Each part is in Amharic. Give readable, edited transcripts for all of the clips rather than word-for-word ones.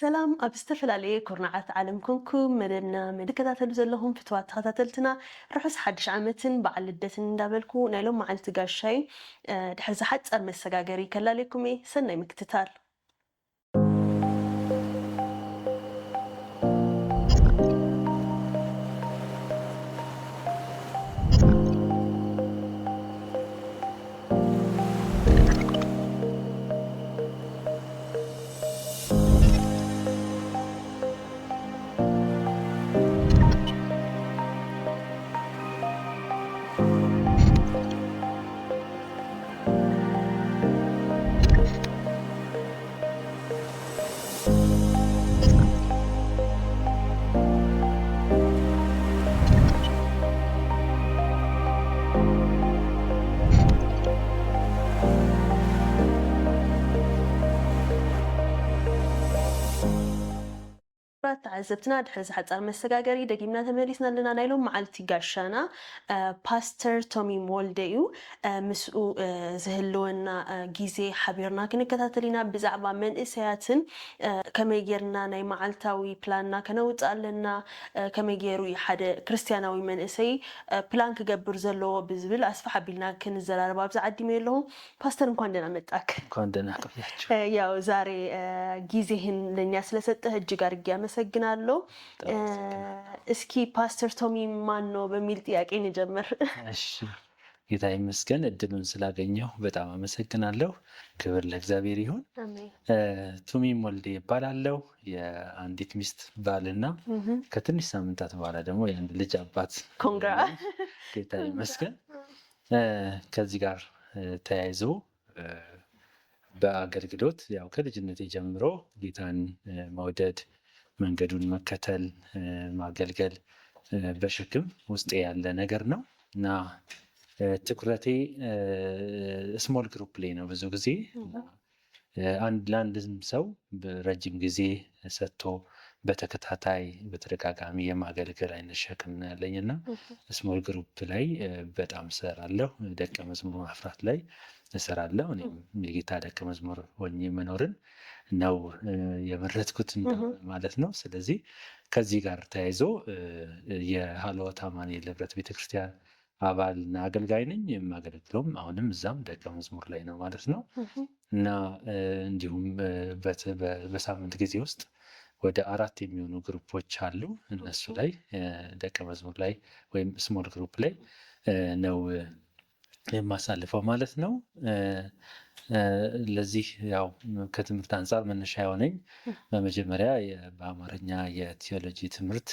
ሰላም ኣብ ዝተፈላለየ ኩርናዓት ዓለም ኮንኩም መደብና ምድከታተሉ ዘለኹም ፍትዋት ተኸታተልትና ርሑስ ሓድሽ ዓመትን በዓል ልደትን እንዳበልኩ ናይ ሎም መዓልቲ ጋሻይ ድሕሪ ዝሓፀር መሰጋገሪ ከላለኩም እየ ሰናይ ምክትታል تعزبتنا ድሕሪ ዝሓፀር መሰጋገሪ ደጊምና ተመሊስና ኣለና ናይ ሎም መዓልቲ ጋሻና ፓስተር ቶሚ ሞልደ እዩ ምስኡ ዝህልወና ግዜ ሓቢርና ክንከታተል ኢና ብዛዕባ መንእሰያትን ከመይ ጌርና ናይ መዓልታዊ ፕላንና ከነውፅእ ኣለና ከመይ ጌሩ ሓደ ክርስትያናዊ መንእሰይ ፕላን ክገብር ዘለዎ ብዝብል ኣስፋሕ ኣቢልና ክንዘራረብ ኣብዚ ዓዲመ ኣለኹ ፓስተር እንኳን ደህና መጣክ እንኳን ደህና ቆያችሁ ያው ዛሬ ጊዜህን ለኛ ስለሰጠህ እጅግ አድርጌ አመሰግናለሁ እስኪ ፓስተር ቶሚ ማን ነው በሚል ጥያቄ እንጀምር እሺ ጌታ ይመስገን እድሉን ስላገኘሁ በጣም አመሰግናለሁ ክብር ለእግዚአብሔር ይሁን አሜን ቶሚ ሞልዴ እባላለሁ የአንዲት ሚስት ባልና ከትንሽ ሳምንታት በኋላ ደግሞ የአንድ ልጅ አባት ኮንግራ ጌታ ይመስገን ከዚህ ጋር ተያይዞ በአገልግሎት ያው ከልጅነቴ ጀምሮ ጌታን መውደድ መንገዱን መከተል ማገልገል በሽክም ውስጤ ያለ ነገር ነው እና ትኩረቴ ስሞል ግሩፕ ላይ ነው ብዙ ጊዜ ለአንድም ሰው ረጅም ጊዜ ሰጥቶ በተከታታይ በተደጋጋሚ የማገልገል አይነት ሸክም ያለኝና ስሞል ግሩፕ ላይ በጣም እሰራለሁ ደቀ መዝሙር ማፍራት ላይ እሰራለሁ እኔም የጌታ ደቀ መዝሙር ሆኜ መኖርን ነው የመረጥኩት ማለት ነው ስለዚህ ከዚህ ጋር ተያይዞ የሃሎት አማኑኤል ህብረት ቤተክርስቲያን አባልና አገልጋይ ነኝ የማገለግለውም አሁንም እዛም ደቀ መዝሙር ላይ ነው ማለት ነው እና እንዲሁም በሳምንት ጊዜ ውስጥ ወደ 4 የሚሆኑ ግሩፖች አሉ እነሱ ላይ ደቀ መዝሙር ላይ ወይም ስሞል ግሩፕ ላይ ነው የማሳልፈው ማለት ነው ለዚህ ያው ከትምህርት አንፃር መነሻ የሆነኝ በመጀመሪያ በአማርኛ የቲዮሎጂ ትምህርት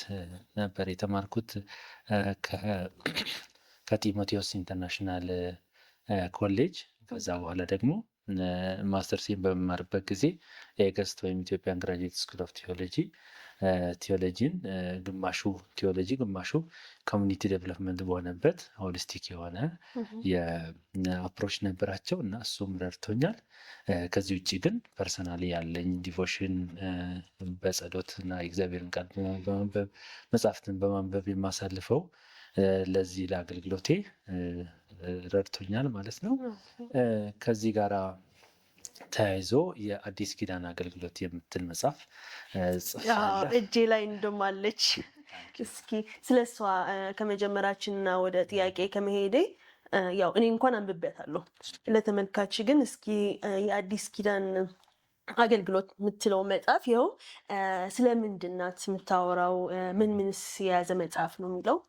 ነበር የተማርኩት ከጢሞቴዎስ ኢንተርናሽናል ኮሌጅ ከዛ በኋላ ደግሞ ማስተርሴን በመማርበት ጊዜ ኤገስት ወይም ኢትዮጵያን ግራጁዌት ስኩል ኦፍ ቲዮሎጂ ቲዮሎጂን ግማሹ ቲዮሎጂ ግማሹ ኮሚኒቲ ዴቨሎፕመንት በሆነበት ሆሊስቲክ የሆነ የአፕሮች ነበራቸው እና እሱም ረድቶኛል ከዚህ ውጭ ግን ፐርሰናሊ ያለኝ ዲቮሽን በጸሎት እና የእግዚአብሔርን ቃል በማንበብ መጽሐፍትን በማንበብ የማሳልፈው ለዚህ ለአገልግሎቴ ረድቶኛል ማለት ነው ከዚህ ጋራ ተያይዞ የአዲስ ኪዳን አገልግሎት የምትል መጽሐፍ እጄ ላይ እንደማለች እስኪ ስለሷ ከመጀመራችንና ወደ ጥያቄ ከመሄዴ ያው እኔ እንኳን አንብቤያታለሁ ለተመልካች ግን እስኪ የአዲስ ኪዳን አገልግሎት የምትለው መጽሐፍ ይኸው ስለምንድን ናት የምታወራው ምንስ የያዘ መጽሐፍ ነው የሚለው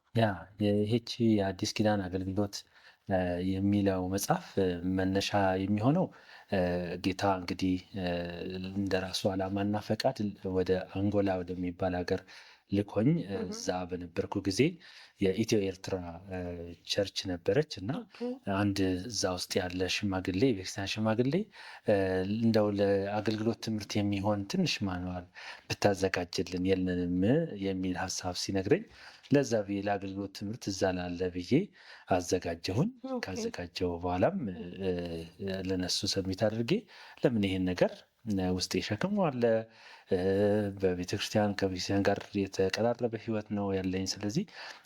ይህቺ የአዲስ ኪዳን አገልግሎት የሚለው መጽሐፍ መነሻ የሚሆነው ጌታ እንግዲህ እንደራሱ ዓላማና ፈቃድ ወደ አንጎላ ወደሚባል ሀገር ልኮኝ እዛ በነበርኩ ጊዜ የኢትዮ ኤርትራ ቸርች ነበረች እና አንድ እዛ ውስጥ ያለ ሽማግሌ የቤተክርስቲያን ሽማግሌ እንደው ለአገልግሎት ትምህርት የሚሆን ትንሽ ማንዋል ብታዘጋጅልን የለንም የሚል ሀሳብ ሲነግረኝ ለዛ ብዬ ለአገልግሎት ትምህርት እዛ ላለ ብዬ አዘጋጀሁኝ ካዘጋጀው በኋላም ለነሱ ሰሚት አድርጌ ለምን ይሄን ነገር ውስጤ ሸክሙ አለ በቤተክርስቲያን ከቤተክርስቲያን ጋር የተቀራረበ ህይወት ነው ያለኝ። ስለዚህ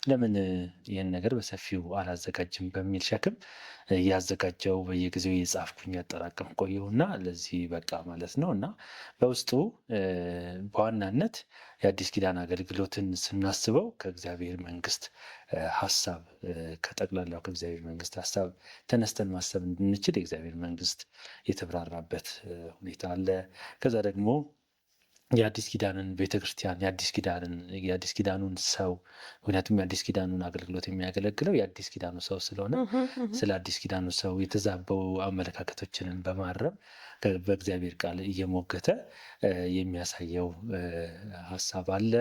ለምን ይህን ነገር በሰፊው አላዘጋጅም በሚል ሸክም እያዘጋጀው በየጊዜው እየጻፍኩኝ ያጠራቀም ቆየሁና ለዚህ በቃ ማለት ነው። እና በውስጡ በዋናነት የአዲስ ኪዳን አገልግሎትን ስናስበው ከእግዚአብሔር መንግስት ሀሳብ ከጠቅላላው ከእግዚአብሔር መንግስት ሀሳብ ተነስተን ማሰብ እንድንችል የእግዚአብሔር መንግስት የተብራራበት ሁኔታ አለ። ከዛ ደግሞ የአዲስ ኪዳንን ቤተክርስቲያን የአዲስ ኪዳኑን ሰው ምክንያቱም የአዲስ ኪዳኑን አገልግሎት የሚያገለግለው የአዲስ ኪዳኑ ሰው ስለሆነ ስለ አዲስ ኪዳኑ ሰው የተዛበው አመለካከቶችንን በማረም በእግዚአብሔር ቃል እየሞገተ የሚያሳየው ሀሳብ አለ።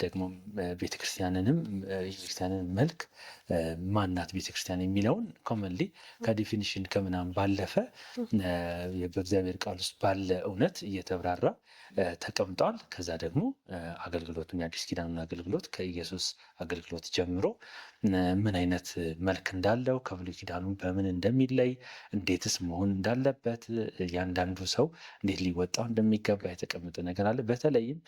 ደግሞ ቤተክርስቲያንን መልክ ማናት ቤተክርስቲያን የሚለውን ኮመንሊ ከዲፊኒሽን ከምናምን ባለፈ በእግዚአብሔር ቃል ውስጥ ባለ እውነት እየተብራራ ተቀምጧል። ከዛ ደግሞ አገልግሎቱን የአዲስ ኪዳኑን አገልግሎት ከኢየሱስ አገልግሎት ጀምሮ ምን አይነት መልክ እንዳለው ከብሉይ ኪዳኑ በምን እንደሚለይ እንዴትስ መሆን እንዳለበት እያንዳንዱ ሰው እንዴት ሊወጣው እንደሚገባ የተቀመጠ ነገር አለ። በተለይም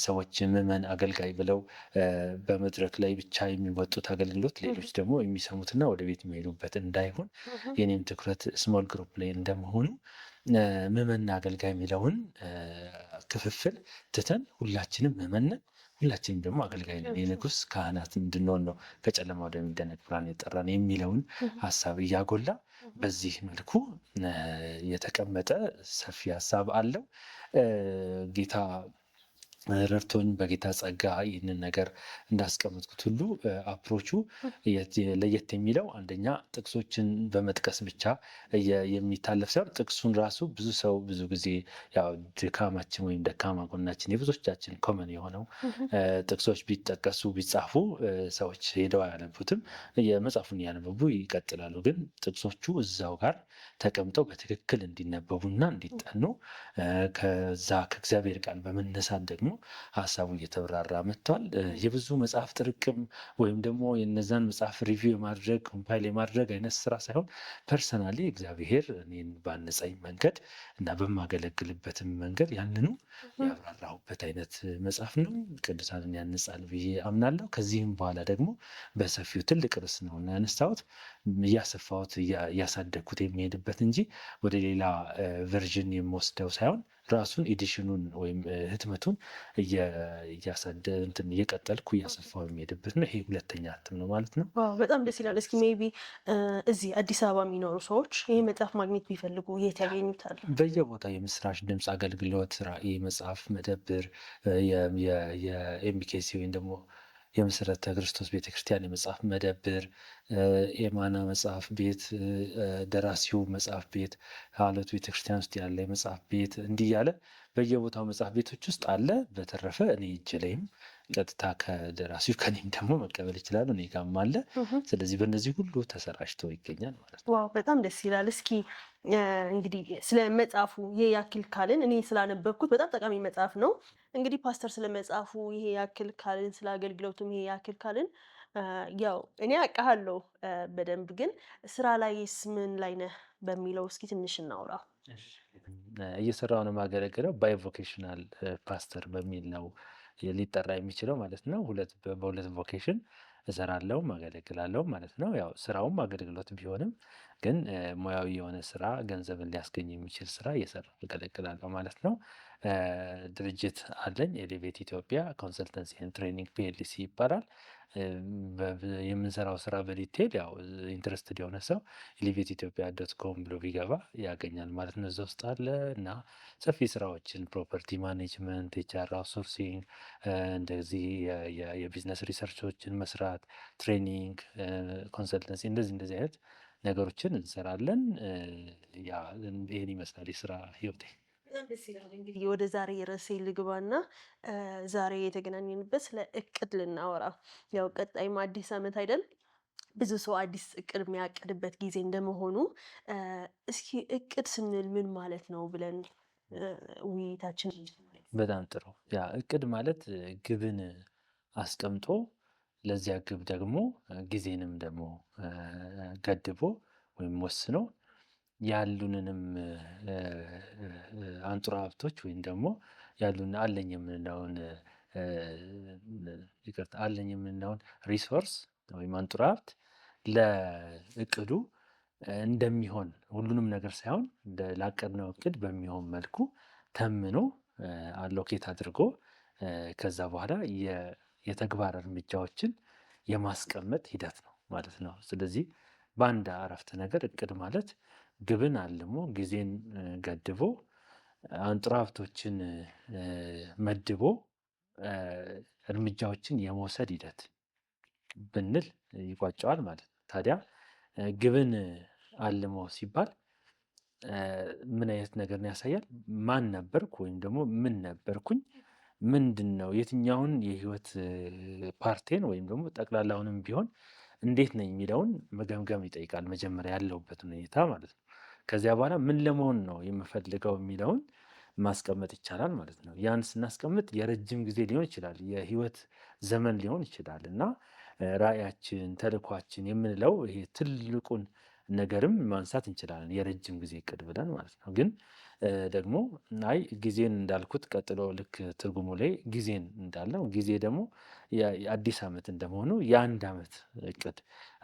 ሰዎች ምዕመን አገልጋይ ብለው በመድረክ ላይ ብቻ የሚወጡት አገልግሎት ሌሎች ደግሞ የሚሰሙትና ወደ ቤት የሚሄዱበት እንዳይሆን የኔም ትኩረት ስሞል ግሩፕ ላይ እንደመሆኑ ምዕመንና አገልጋይ የሚለውን ክፍፍል ትተን ሁላችንም ምዕመን ነን፣ ሁላችንም ደግሞ አገልጋይ ነን፣ የንጉሥ ካህናት እንድንሆን ነው ከጨለማ ወደሚደነቅ ብርሃን የጠራን የሚለውን ሀሳብ እያጎላ በዚህ መልኩ የተቀመጠ ሰፊ ሀሳብ አለው። ጌታ ረድቶኝ በጌታ ጸጋ ይህንን ነገር እንዳስቀመጥኩት ሁሉ አፕሮቹ ለየት የሚለው አንደኛ ጥቅሶችን በመጥቀስ ብቻ የሚታለፍ ሳይሆን ጥቅሱን ራሱ ብዙ ሰው ብዙ ጊዜ ያው ድካማችን ወይም ደካማ ጎናችን የብዙዎቻችን ኮመን የሆነው ጥቅሶች ቢጠቀሱ ቢጻፉ ሰዎች ሄደው አያነቡትም፣ የመጽሐፉን እያነበቡ ይቀጥላሉ። ግን ጥቅሶቹ እዛው ጋር ተቀምጠው በትክክል እንዲነበቡና እንዲጠኑ ከዛ ከእግዚአብሔር ቃል በመነሳት ደግሞ ሀሳቡ እየተብራራ መጥቷል። የብዙ መጽሐፍ ጥርቅም ወይም ደግሞ የነዛን መጽሐፍ ሪቪው የማድረግ ኮምፓይል የማድረግ አይነት ስራ ሳይሆን ፐርሰናሊ እግዚአብሔር እኔን ባነጻኝ መንገድ እና በማገለግልበትም መንገድ ያንኑ ያብራራሁበት አይነት መጽሐፍ ነው። ቅዱሳንን ያንጻል ብዬ አምናለሁ። ከዚህም በኋላ ደግሞ በሰፊው ትልቅ ርዕስ ነው እና ያነሳሁት እያሰፋሁት እያሳደግኩት የሚሄድበት እንጂ ወደ ሌላ ቨርዥን የምወስደው ሳይሆን ራሱን ኤዲሽኑን ወይም ህትመቱን እየቀጠልኩ እያሰፋው የሚሄድበት ነው። ይሄ ሁለተኛ እትም ነው ማለት ነው። በጣም ደስ ይላል። እስኪ ሜይ ቢ እዚህ አዲስ አበባ የሚኖሩ ሰዎች ይህ መጽሐፍ ማግኘት ቢፈልጉ የት ያገኙታል? በየቦታው የምስራች ድምፅ አገልግሎት፣ ራዕይ መጽሐፍ መደብር፣ የኤምቢኬሲ ወይም ደግሞ የመሰረተ ክርስቶስ ቤተክርስቲያን የመጽሐፍ መደብር፣ ኤማና መጽሐፍ ቤት፣ ደራሲው መጽሐፍ ቤት፣ ሀሎት ቤተክርስቲያን ውስጥ ያለ የመጽሐፍ ቤት እንዲህ ያለ በየቦታው መጽሐፍ ቤቶች ውስጥ አለ። በተረፈ እኔ እጅ ላይም ቀጥታ ከደራሲው ከኔም ደግሞ መቀበል ይችላሉ፣ እኔ ጋርም አለ። ስለዚህ በእነዚህ ሁሉ ተሰራጭቶ ይገኛል ማለት ነው። ዋው በጣም ደስ ይላል። እስኪ እንግዲህ ስለ መጽሐፉ ይሄ ያክል ካልን እኔ ስላነበብኩት በጣም ጠቃሚ መጽሐፍ ነው። እንግዲህ ፓስተር ስለ መጽሐፉ ይሄ ያክል ካልን ስለ አገልግሎቱም ይሄ ያክል ካልን ያው እኔ አውቃለሁ በደንብ ግን ስራ ላይስ ምን ላይ ነህ በሚለው እስኪ ትንሽ እናውራ። እየሰራው ነው የማገለግለው ባይቮኬሽናል ፓስተር በሚል ነው ሊጠራ የሚችለው ማለት ነው። በሁለት ቮኬሽን እሰራለሁ አገለግላለሁ ማለት ነው። ያው ስራውም አገልግሎት ቢሆንም ግን ሙያዊ የሆነ ስራ ገንዘብን ሊያስገኝ የሚችል ስራ እየሰራሁ አገለግላለሁ ማለት ነው። ድርጅት አለኝ ኤሌቬት ኢትዮጵያ ኮንሰልተንሲ ኤንድ ትሬኒንግ ፒኤልሲ ይባላል። የምንሰራው ስራ በዲቴል ያው ኢንትረስትድ የሆነ ሰው ኤሌቬት ኢትዮጵያ .com ብሎ ቢገባ ያገኛል ማለት ነው። እዛ ውስጥ አለ እና ሰፊ ስራዎችን ፕሮፐርቲ ማኔጅመንት፣ ኤችአር አውትሶርሲንግ፣ እንደዚህ የቢዝነስ ሪሰርቾችን መስራት፣ ትሬኒንግ፣ ኮንሰልተንሲ እንደዚህ አይነት ነገሮችን እንሰራለን። ይህን ይመስላል የስራ ህይወቴ። ደስ ይላል። እንግዲህ ወደ ዛሬ ርዕሴ ልግባና ዛሬ የተገናኘንበት ስለ እቅድ ልናወራ። ያው ቀጣይም አዲስ ዓመት አይደል? ብዙ ሰው አዲስ እቅድ የሚያቅድበት ጊዜ እንደመሆኑ እስኪ እቅድ ስንል ምን ማለት ነው ብለን ውይይታችን። በጣም ጥሩ። ያ እቅድ ማለት ግብን አስቀምጦ ለዚያ ግብ ደግሞ ጊዜንም ደግሞ ገድቦ ወይም ወስኖ ያሉንንም አንጡራ ሀብቶች ወይም ደግሞ ያሉን አለኝ የምንለውን ይቅርታ አለኝ የምንለውን ሪሶርስ ወይም አንጡራ ሀብት ለእቅዱ እንደሚሆን ሁሉንም ነገር ሳይሆን ላቀድነው እቅድ በሚሆን መልኩ ተምኖ አሎኬት አድርጎ ከዛ በኋላ የተግባር እርምጃዎችን የማስቀመጥ ሂደት ነው ማለት ነው። ስለዚህ በአንድ አረፍተ ነገር እቅድ ማለት ግብን አልሞ ጊዜን ገድቦ አንጡራ ሀብቶችን መድቦ እርምጃዎችን የመውሰድ ሂደት ብንል ይቋጨዋል ማለት ነው። ታዲያ ግብን አልሞ ሲባል ምን አይነት ነገር ያሳያል? ማን ነበርኩ ወይም ደግሞ ምን ነበርኩኝ፣ ምንድን ነው የትኛውን የህይወት ፓርቴን ወይም ደግሞ ጠቅላላውንም ቢሆን እንዴት ነኝ የሚለውን መገምገም ይጠይቃል። መጀመሪያ ያለሁበትን ሁኔታ ማለት ነው። ከዚያ በኋላ ምን ለመሆን ነው የምፈልገው የሚለውን ማስቀመጥ ይቻላል ማለት ነው። ያን ስናስቀምጥ የረጅም ጊዜ ሊሆን ይችላል፣ የህይወት ዘመን ሊሆን ይችላል እና ራዕያችን፣ ተልኳችን የምንለው ይሄ ትልቁን ነገርም ማንሳት እንችላለን የረጅም ጊዜ እቅድ ብለን ማለት ነው። ግን ደግሞ አይ ጊዜን እንዳልኩት ቀጥሎ ልክ ትርጉሙ ላይ ጊዜን እንዳለው ጊዜ ደግሞ የአዲስ ዓመት እንደመሆኑ የአንድ ዓመት እቅድ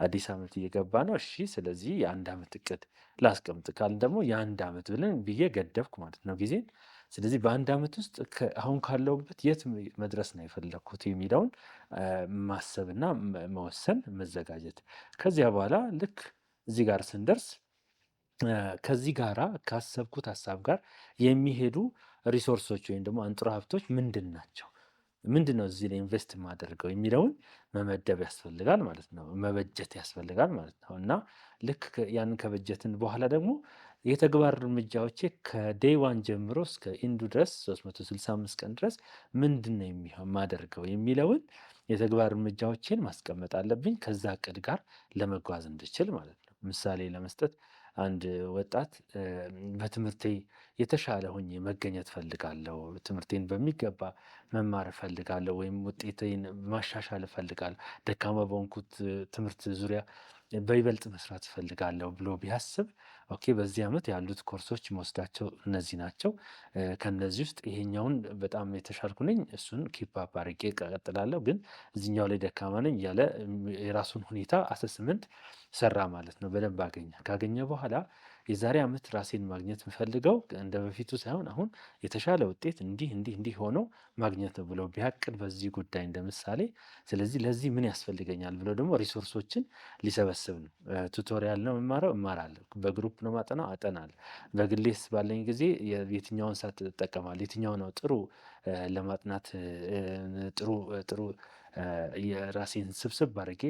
አዲስ ዓመት እየገባ ነው። እሺ ስለዚህ የአንድ ዓመት እቅድ ላስቀምጥ ካልን ደግሞ የአንድ ዓመት ብለን ብዬ ገደብኩ ማለት ነው ጊዜን። ስለዚህ በአንድ ዓመት ውስጥ አሁን ካለሁበት የት መድረስ ነው የፈለግኩት የሚለውን ማሰብና መወሰን መዘጋጀት። ከዚያ በኋላ ልክ እዚህ ጋር ስንደርስ ከዚህ ጋራ ካሰብኩት ሀሳብ ጋር የሚሄዱ ሪሶርሶች ወይም ደግሞ አንጡራ ሀብቶች ምንድን ናቸው? ምንድን ነው እዚህ ላይ ኢንቨስት የማደርገው የሚለውን መመደብ ያስፈልጋል ማለት ነው። መበጀት ያስፈልጋል ማለት ነው። እና ልክ ያንን ከበጀትን በኋላ ደግሞ የተግባር እርምጃዎቼ ከዴይ ዋን ጀምሮ እስከ ኢንዱ ድረስ 365 ቀን ድረስ ምንድን ነው የማደርገው የሚለውን የተግባር እርምጃዎቼን ማስቀመጥ አለብኝ ከዛ እቅድ ጋር ለመጓዝ እንድችል ማለት ነው። ምሳሌ ለመስጠት አንድ ወጣት በትምህርቴ የተሻለ ሆኜ መገኘት ፈልጋለሁ፣ ትምህርቴን በሚገባ መማር እፈልጋለሁ፣ ወይም ውጤቴን ማሻሻል እፈልጋለሁ፣ ደካማ በሆንኩት ትምህርት ዙሪያ በይበልጥ መስራት እፈልጋለሁ ብሎ ቢያስብ ኦኬ በዚህ ዓመት ያሉት ኮርሶች መወስዳቸው እነዚህ ናቸው። ከነዚህ ውስጥ ይሄኛውን በጣም የተሻልኩ ነኝ፣ እሱን ኪፕ አፕ አድርጌ እቀጥላለሁ፣ ግን እዚህኛው ላይ ደካማ ነኝ እያለ የራሱን ሁኔታ አሰስመንት ሰራ ማለት ነው። በደንብ ካገኘ በኋላ የዛሬ ዓመት ራሴን ማግኘት የምፈልገው እንደ በፊቱ ሳይሆን አሁን የተሻለ ውጤት እንዲህ ሆኖ ማግኘት ነው ብሎ ቢያቅድ በዚህ ጉዳይ እንደ ምሳሌ፣ ስለዚህ ለዚህ ምን ያስፈልገኛል ብሎ ደግሞ ሪሶርሶችን ሊሰበስብ ነው። ቱቶሪያል ነው የምማረው፣ እማራለሁ። በግሩፕ ነው ማጠናው፣ አጠናለሁ። በግሌስ ባለኝ ጊዜ የትኛውን ሰዓት እጠቀማለሁ፣ የትኛው ነው ጥሩ ለማጥናት ጥሩ የራሴን ስብስብ አድርጌ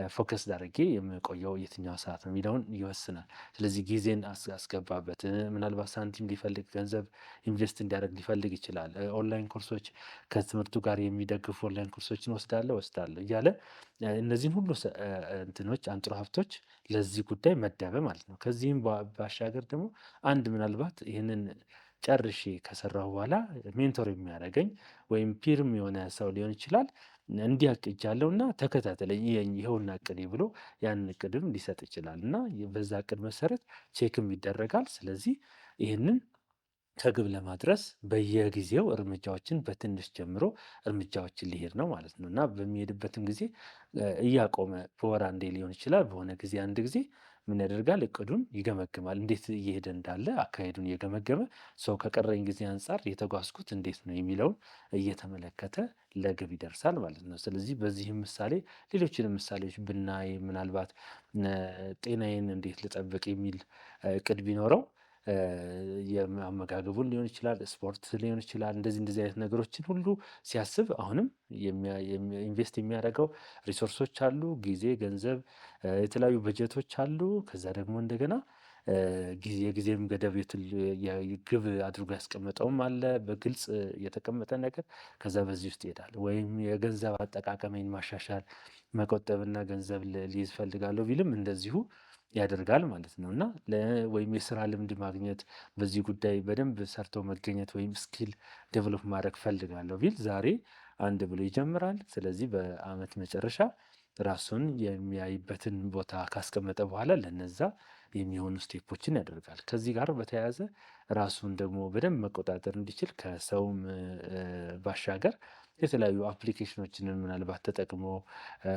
ፎከስ አድርጌ የምቆየው የትኛው ሰዓት ነው የሚለውን ይወስናል። ስለዚህ ጊዜን አስገባበት። ምናልባት ሳንቲም ሊፈልግ ገንዘብ ኢንቨስት እንዲያደርግ ሊፈልግ ይችላል። ኦንላይን ኮርሶች ከትምህርቱ ጋር የሚደግፉ ኦንላይን ኮርሶችን ወስዳለሁ እያለ እነዚህን ሁሉ እንትኖች አንጡራ ሀብቶች ለዚህ ጉዳይ መደበ ማለት ነው። ከዚህም ባሻገር ደግሞ አንድ ምናልባት ይህንን ጨርሼ ከሰራሁ በኋላ ሜንቶር የሚያደርገኝ ወይም ፒርም የሆነ ሰው ሊሆን ይችላል። እንዲህ አቅጃለሁ እና ተከታተለኝ ይኸውና እቅዴ ብሎ ያንን እቅድም ሊሰጥ ይችላል እና በዛ እቅድ መሰረት ቼክም ይደረጋል። ስለዚህ ይህንን ከግብ ለማድረስ በየጊዜው እርምጃዎችን በትንሽ ጀምሮ እርምጃዎችን ሊሄድ ነው ማለት ነው እና በሚሄድበትም ጊዜ እያቆመ በወር አንዴ ሊሆን ይችላል፣ በሆነ ጊዜ አንድ ጊዜ ምን ያደርጋል? እቅዱን ይገመግማል። እንዴት እየሄደ እንዳለ አካሄዱን እየገመገመ ሰው ከቀረኝ ጊዜ አንጻር የተጓዝኩት እንዴት ነው የሚለውን እየተመለከተ ለግብ ይደርሳል ማለት ነው። ስለዚህ በዚህም ምሳሌ ሌሎችንም ምሳሌዎች ብናይ ምናልባት ጤናዬን እንዴት ልጠብቅ የሚል እቅድ ቢኖረው የአመጋገቡን ሊሆን ይችላል፣ ስፖርት ሊሆን ይችላል። እንደዚህ አይነት ነገሮችን ሁሉ ሲያስብ አሁንም ኢንቨስት የሚያደርገው ሪሶርሶች አሉ፣ ጊዜ፣ ገንዘብ፣ የተለያዩ በጀቶች አሉ። ከዛ ደግሞ እንደገና የጊዜም ገደብ ግብ አድርጎ ያስቀመጠውም አለ፣ በግልጽ የተቀመጠ ነገር። ከዛ በዚህ ውስጥ ይሄዳል። ወይም የገንዘብ አጠቃቀሜን ማሻሻል፣ መቆጠብና ገንዘብ ሊይዝ ፈልጋለሁ ቢልም እንደዚሁ ያደርጋል ማለት ነው እና ወይም የስራ ልምድ ማግኘት፣ በዚህ ጉዳይ በደንብ ሰርቶ መገኘት ወይም ስኪል ዴቨሎፕ ማድረግ ፈልጋለሁ ቢል ዛሬ አንድ ብሎ ይጀምራል። ስለዚህ በአመት መጨረሻ ራሱን የሚያይበትን ቦታ ካስቀመጠ በኋላ ለነዛ የሚሆኑ ስቴፖችን ያደርጋል። ከዚህ ጋር በተያያዘ ራሱን ደግሞ በደንብ መቆጣጠር እንዲችል ከሰውም ባሻገር የተለያዩ አፕሊኬሽኖችንን ምናልባት ተጠቅሞ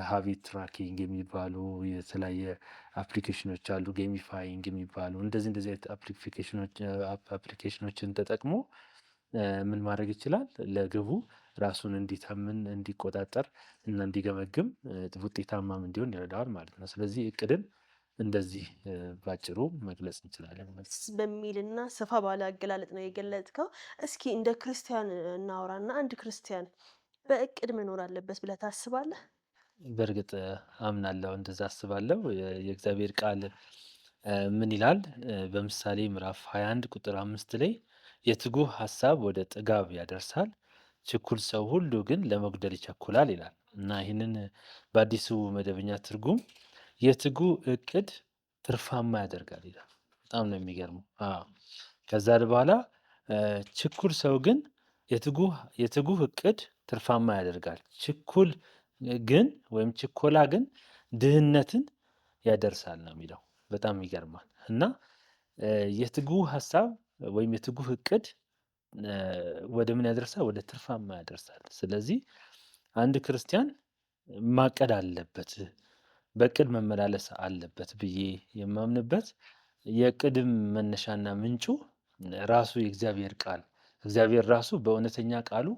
ሀቢት ትራኪንግ የሚባሉ የተለያየ አፕሊኬሽኖች አሉ፣ ጌሚፋይንግ የሚባሉ እንደዚህ እንደዚህ አይነት አፕሊኬሽኖችን ተጠቅሞ ምን ማድረግ ይችላል? ለግቡ ራሱን እንዲተምን፣ እንዲቆጣጠር እና እንዲገመግም ውጤታማም እንዲሆን ይረዳዋል ማለት ነው። ስለዚህ እቅድን እንደዚህ ባጭሩ መግለጽ እንችላለን ማለት ነው። በሚልና ሰፋ ባለ አገላለጥ ነው የገለጥከው። እስኪ እንደ ክርስቲያን እናውራና አንድ ክርስቲያን በእቅድ መኖር አለበት ብለህ ታስባለህ? በእርግጥ አምናለሁ፣ እንደዛ አስባለሁ። የእግዚአብሔር ቃል ምን ይላል? በምሳሌ ምዕራፍ 21 ቁጥር 5 ላይ የትጉህ ሐሳብ ወደ ጥጋብ ያደርሳል፣ ችኩል ሰው ሁሉ ግን ለመጉደል ይቸኩላል ይላል እና ይህንን በአዲሱ መደበኛ ትርጉም የትጉ እቅድ ትርፋማ ያደርጋል ይላል። በጣም ነው የሚገርመው። ከዛ በኋላ ችኩል ሰው ግን የትጉህ እቅድ ትርፋማ ያደርጋል፣ ችኩል ግን ወይም ችኮላ ግን ድህነትን ያደርሳል ነው የሚለው። በጣም ይገርማል። እና የትጉህ ሐሳብ ወይም የትጉህ እቅድ ወደ ምን ያደርሳል? ወደ ትርፋማ ያደርሳል። ስለዚህ አንድ ክርስቲያን ማቀድ አለበት፣ በእቅድ መመላለስ አለበት ብዬ የማምንበት የእቅድም መነሻና ምንጩ ራሱ የእግዚአብሔር ቃል፣ እግዚአብሔር ራሱ በእውነተኛ ቃሉ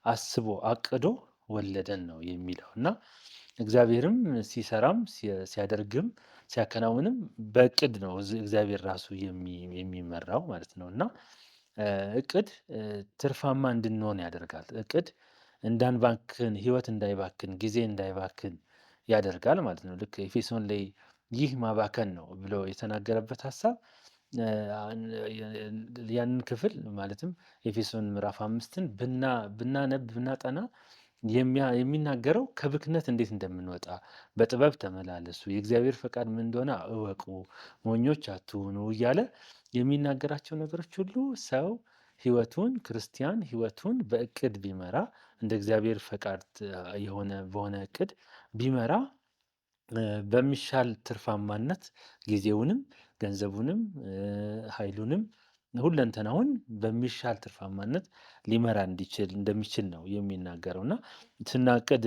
አስቦ አቅዶ ወለደን ነው የሚለው እና እግዚአብሔርም ሲሰራም ሲያደርግም ሲያከናውንም በእቅድ ነው እግዚአብሔር ራሱ የሚመራው ማለት ነው እና እቅድ ትርፋማ እንድንሆን ያደርጋል። እቅድ እንዳንባክን፣ ህይወት እንዳይባክን፣ ጊዜ እንዳይባክን ያደርጋል ማለት ነው። ልክ ኤፌሶን ላይ ይህ ማባከን ነው ብሎ የተናገረበት ሀሳብ ያንን ክፍል ማለትም ኤፌሶን ምዕራፍ 5ን ብናነብ ብናጠና የሚናገረው ከብክነት እንዴት እንደምንወጣ፣ በጥበብ ተመላለሱ፣ የእግዚአብሔር ፈቃድ ምን እንደሆነ እወቁ፣ ሞኞች አትሁኑ እያለ የሚናገራቸው ነገሮች ሁሉ ሰው ክርስቲያን ህይወቱን በእቅድ ቢመራ፣ እንደ እግዚአብሔር ፈቃድ በሆነ እቅድ ቢመራ በሚሻል ትርፋማነት ጊዜውንም ገንዘቡንም ኃይሉንም ሁለንተናውን በሚሻል ትርፋማነት ሊመራ እንደሚችል ነው የሚናገረው እና ስናቅድ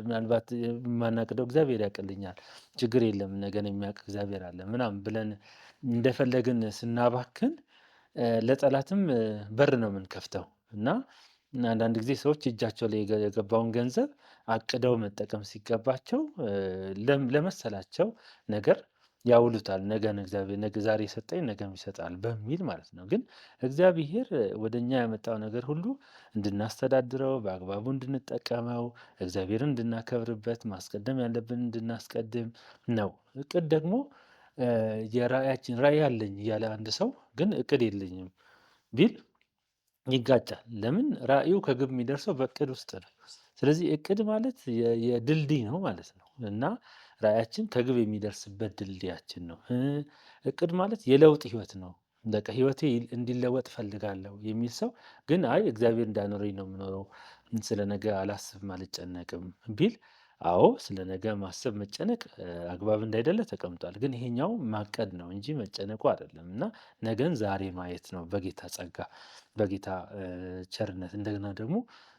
ምናልባት የማናቅደው እግዚአብሔር ያቅልኛል፣ ችግር የለም ነገን የሚያውቅ እግዚአብሔር አለ ምናምን ብለን እንደፈለግን ስናባክን ለጠላትም በር ነው የምንከፍተው እና አንዳንድ ጊዜ ሰዎች እጃቸው ላይ የገባውን ገንዘብ አቅደው መጠቀም ሲገባቸው ለመሰላቸው ነገር ያውሉታል። ነገን እግዚአብሔር ዛሬ የሰጠኝ ነገም ይሰጣል በሚል ማለት ነው። ግን እግዚአብሔር ወደ እኛ ያመጣው ነገር ሁሉ እንድናስተዳድረው፣ በአግባቡ እንድንጠቀመው፣ እግዚአብሔርን እንድናከብርበት፣ ማስቀደም ያለብን እንድናስቀድም ነው። እቅድ ደግሞ ራዕይ አለኝ እያለ አንድ ሰው ግን እቅድ የለኝም ቢል ይጋጫል። ለምን? ራዕዩ ከግብ የሚደርሰው በእቅድ ውስጥ ነው። ስለዚህ እቅድ ማለት የድልድይ ነው ማለት ነው እና ራዕያችን ከግብ የሚደርስበት ድልድያችን ነው። እቅድ ማለት የለውጥ ህይወት ነው። በቃ ህይወቴ እንዲለወጥ እፈልጋለሁ የሚል ሰው ግን አይ እግዚአብሔር እንዳኖረኝ ነው የምኖረው፣ ስለ ነገ አላስብም አልጨነቅም ቢል አዎ ስለ ነገ ማሰብ መጨነቅ አግባብ እንዳይደለ ተቀምጧል። ግን ይሄኛው ማቀድ ነው እንጂ መጨነቁ አይደለም እና ነገን ዛሬ ማየት ነው በጌታ ጸጋ፣ በጌታ ቸርነት፣ እንደገና ደግሞ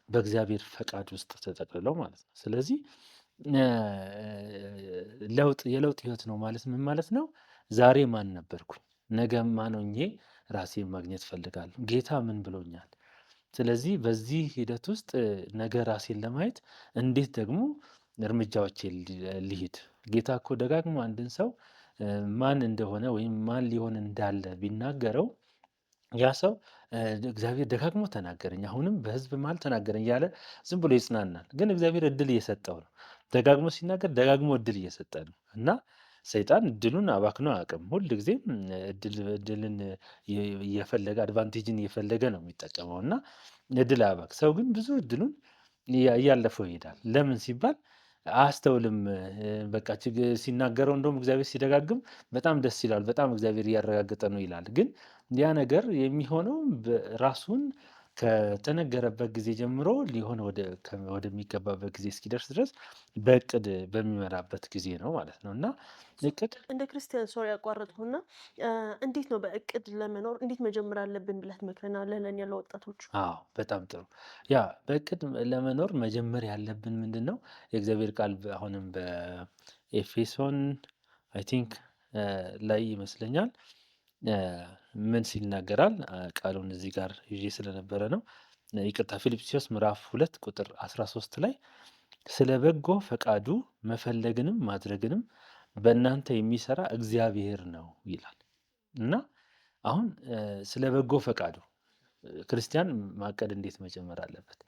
በእግዚአብሔር ፈቃድ ውስጥ ተጠቅልለው ማለት ነው። ስለዚህ የለውጥ ህይወት ነው ማለት ምን ማለት ነው? ዛሬ ማን ነበርኩኝ? ነገ ማን ሆኜ ራሴን ማግኘት እፈልጋለሁ? ጌታ ምን ብሎኛል? ስለዚህ በዚህ ሂደት ውስጥ ነገ ራሴን ለማየት እንዴት ደግሞ እርምጃዎቼን ልሂድ? ጌታ እኮ ደጋግሞ አንድን ሰው ማን እንደሆነ ወይም ማን ሊሆን እንዳለ ቢናገረው ያ ሰው እግዚአብሔር ደጋግሞ ተናገረኝ፣ አሁንም በህዝብ መሃል ተናገረኝ እያለ ዝም ብሎ ይጽናናል። ግን እግዚአብሔር እድል እየሰጠው ነው። ደጋግሞ ሲናገር ደጋግሞ እድል እየሰጠ ነው እና ሰይጣን እድሉን አባክኖ አያውቅም። ሁልጊዜም እድልን እየፈለገ አድቫንቴጅን እየፈለገ ነው የሚጠቀመው እና እድል አያባክ። ሰው ግን ብዙ እድሉን እያለፈው ይሄዳል። ለምን ሲባል አያስተውልም። በቃ ሲናገረው እንደውም እግዚአብሔር ሲደጋግም በጣም ደስ ይላል፣ በጣም እግዚአብሔር እያረጋገጠ ነው ይላል። ግን ያ ነገር የሚሆነው ራሱን ከተነገረበት ጊዜ ጀምሮ ሊሆን ወደሚገባበት ጊዜ እስኪደርስ ድረስ በእቅድ በሚመራበት ጊዜ ነው ማለት ነው እና እቅድ እንደ ክርስቲያን ሶሪ ያቋረጥኩና እንዴት ነው በእቅድ ለመኖር እንዴት መጀመር አለብን ብለህ ትመክረናለህ ለእኛ ለወጣቶቹ? አዎ በጣም ጥሩ። ያ በእቅድ ለመኖር መጀመር ያለብን ምንድን ነው? የእግዚአብሔር ቃል አሁንም በኤፌሶን አይ ቲንክ ላይ ይመስለኛል ምን ሲል ይናገራል? ቃሉን እዚህ ጋር ይዤ ስለነበረ ነው። ይቅርታ፣ ፊልጵስዩስ ምዕራፍ 2 ቁጥር 13 ላይ ስለ በጎ ፈቃዱ መፈለግንም ማድረግንም በእናንተ የሚሰራ እግዚአብሔር ነው ይላል እና አሁን ስለ በጎ ፈቃዱ ክርስቲያን ማቀድ እንዴት መጀመር አለበት?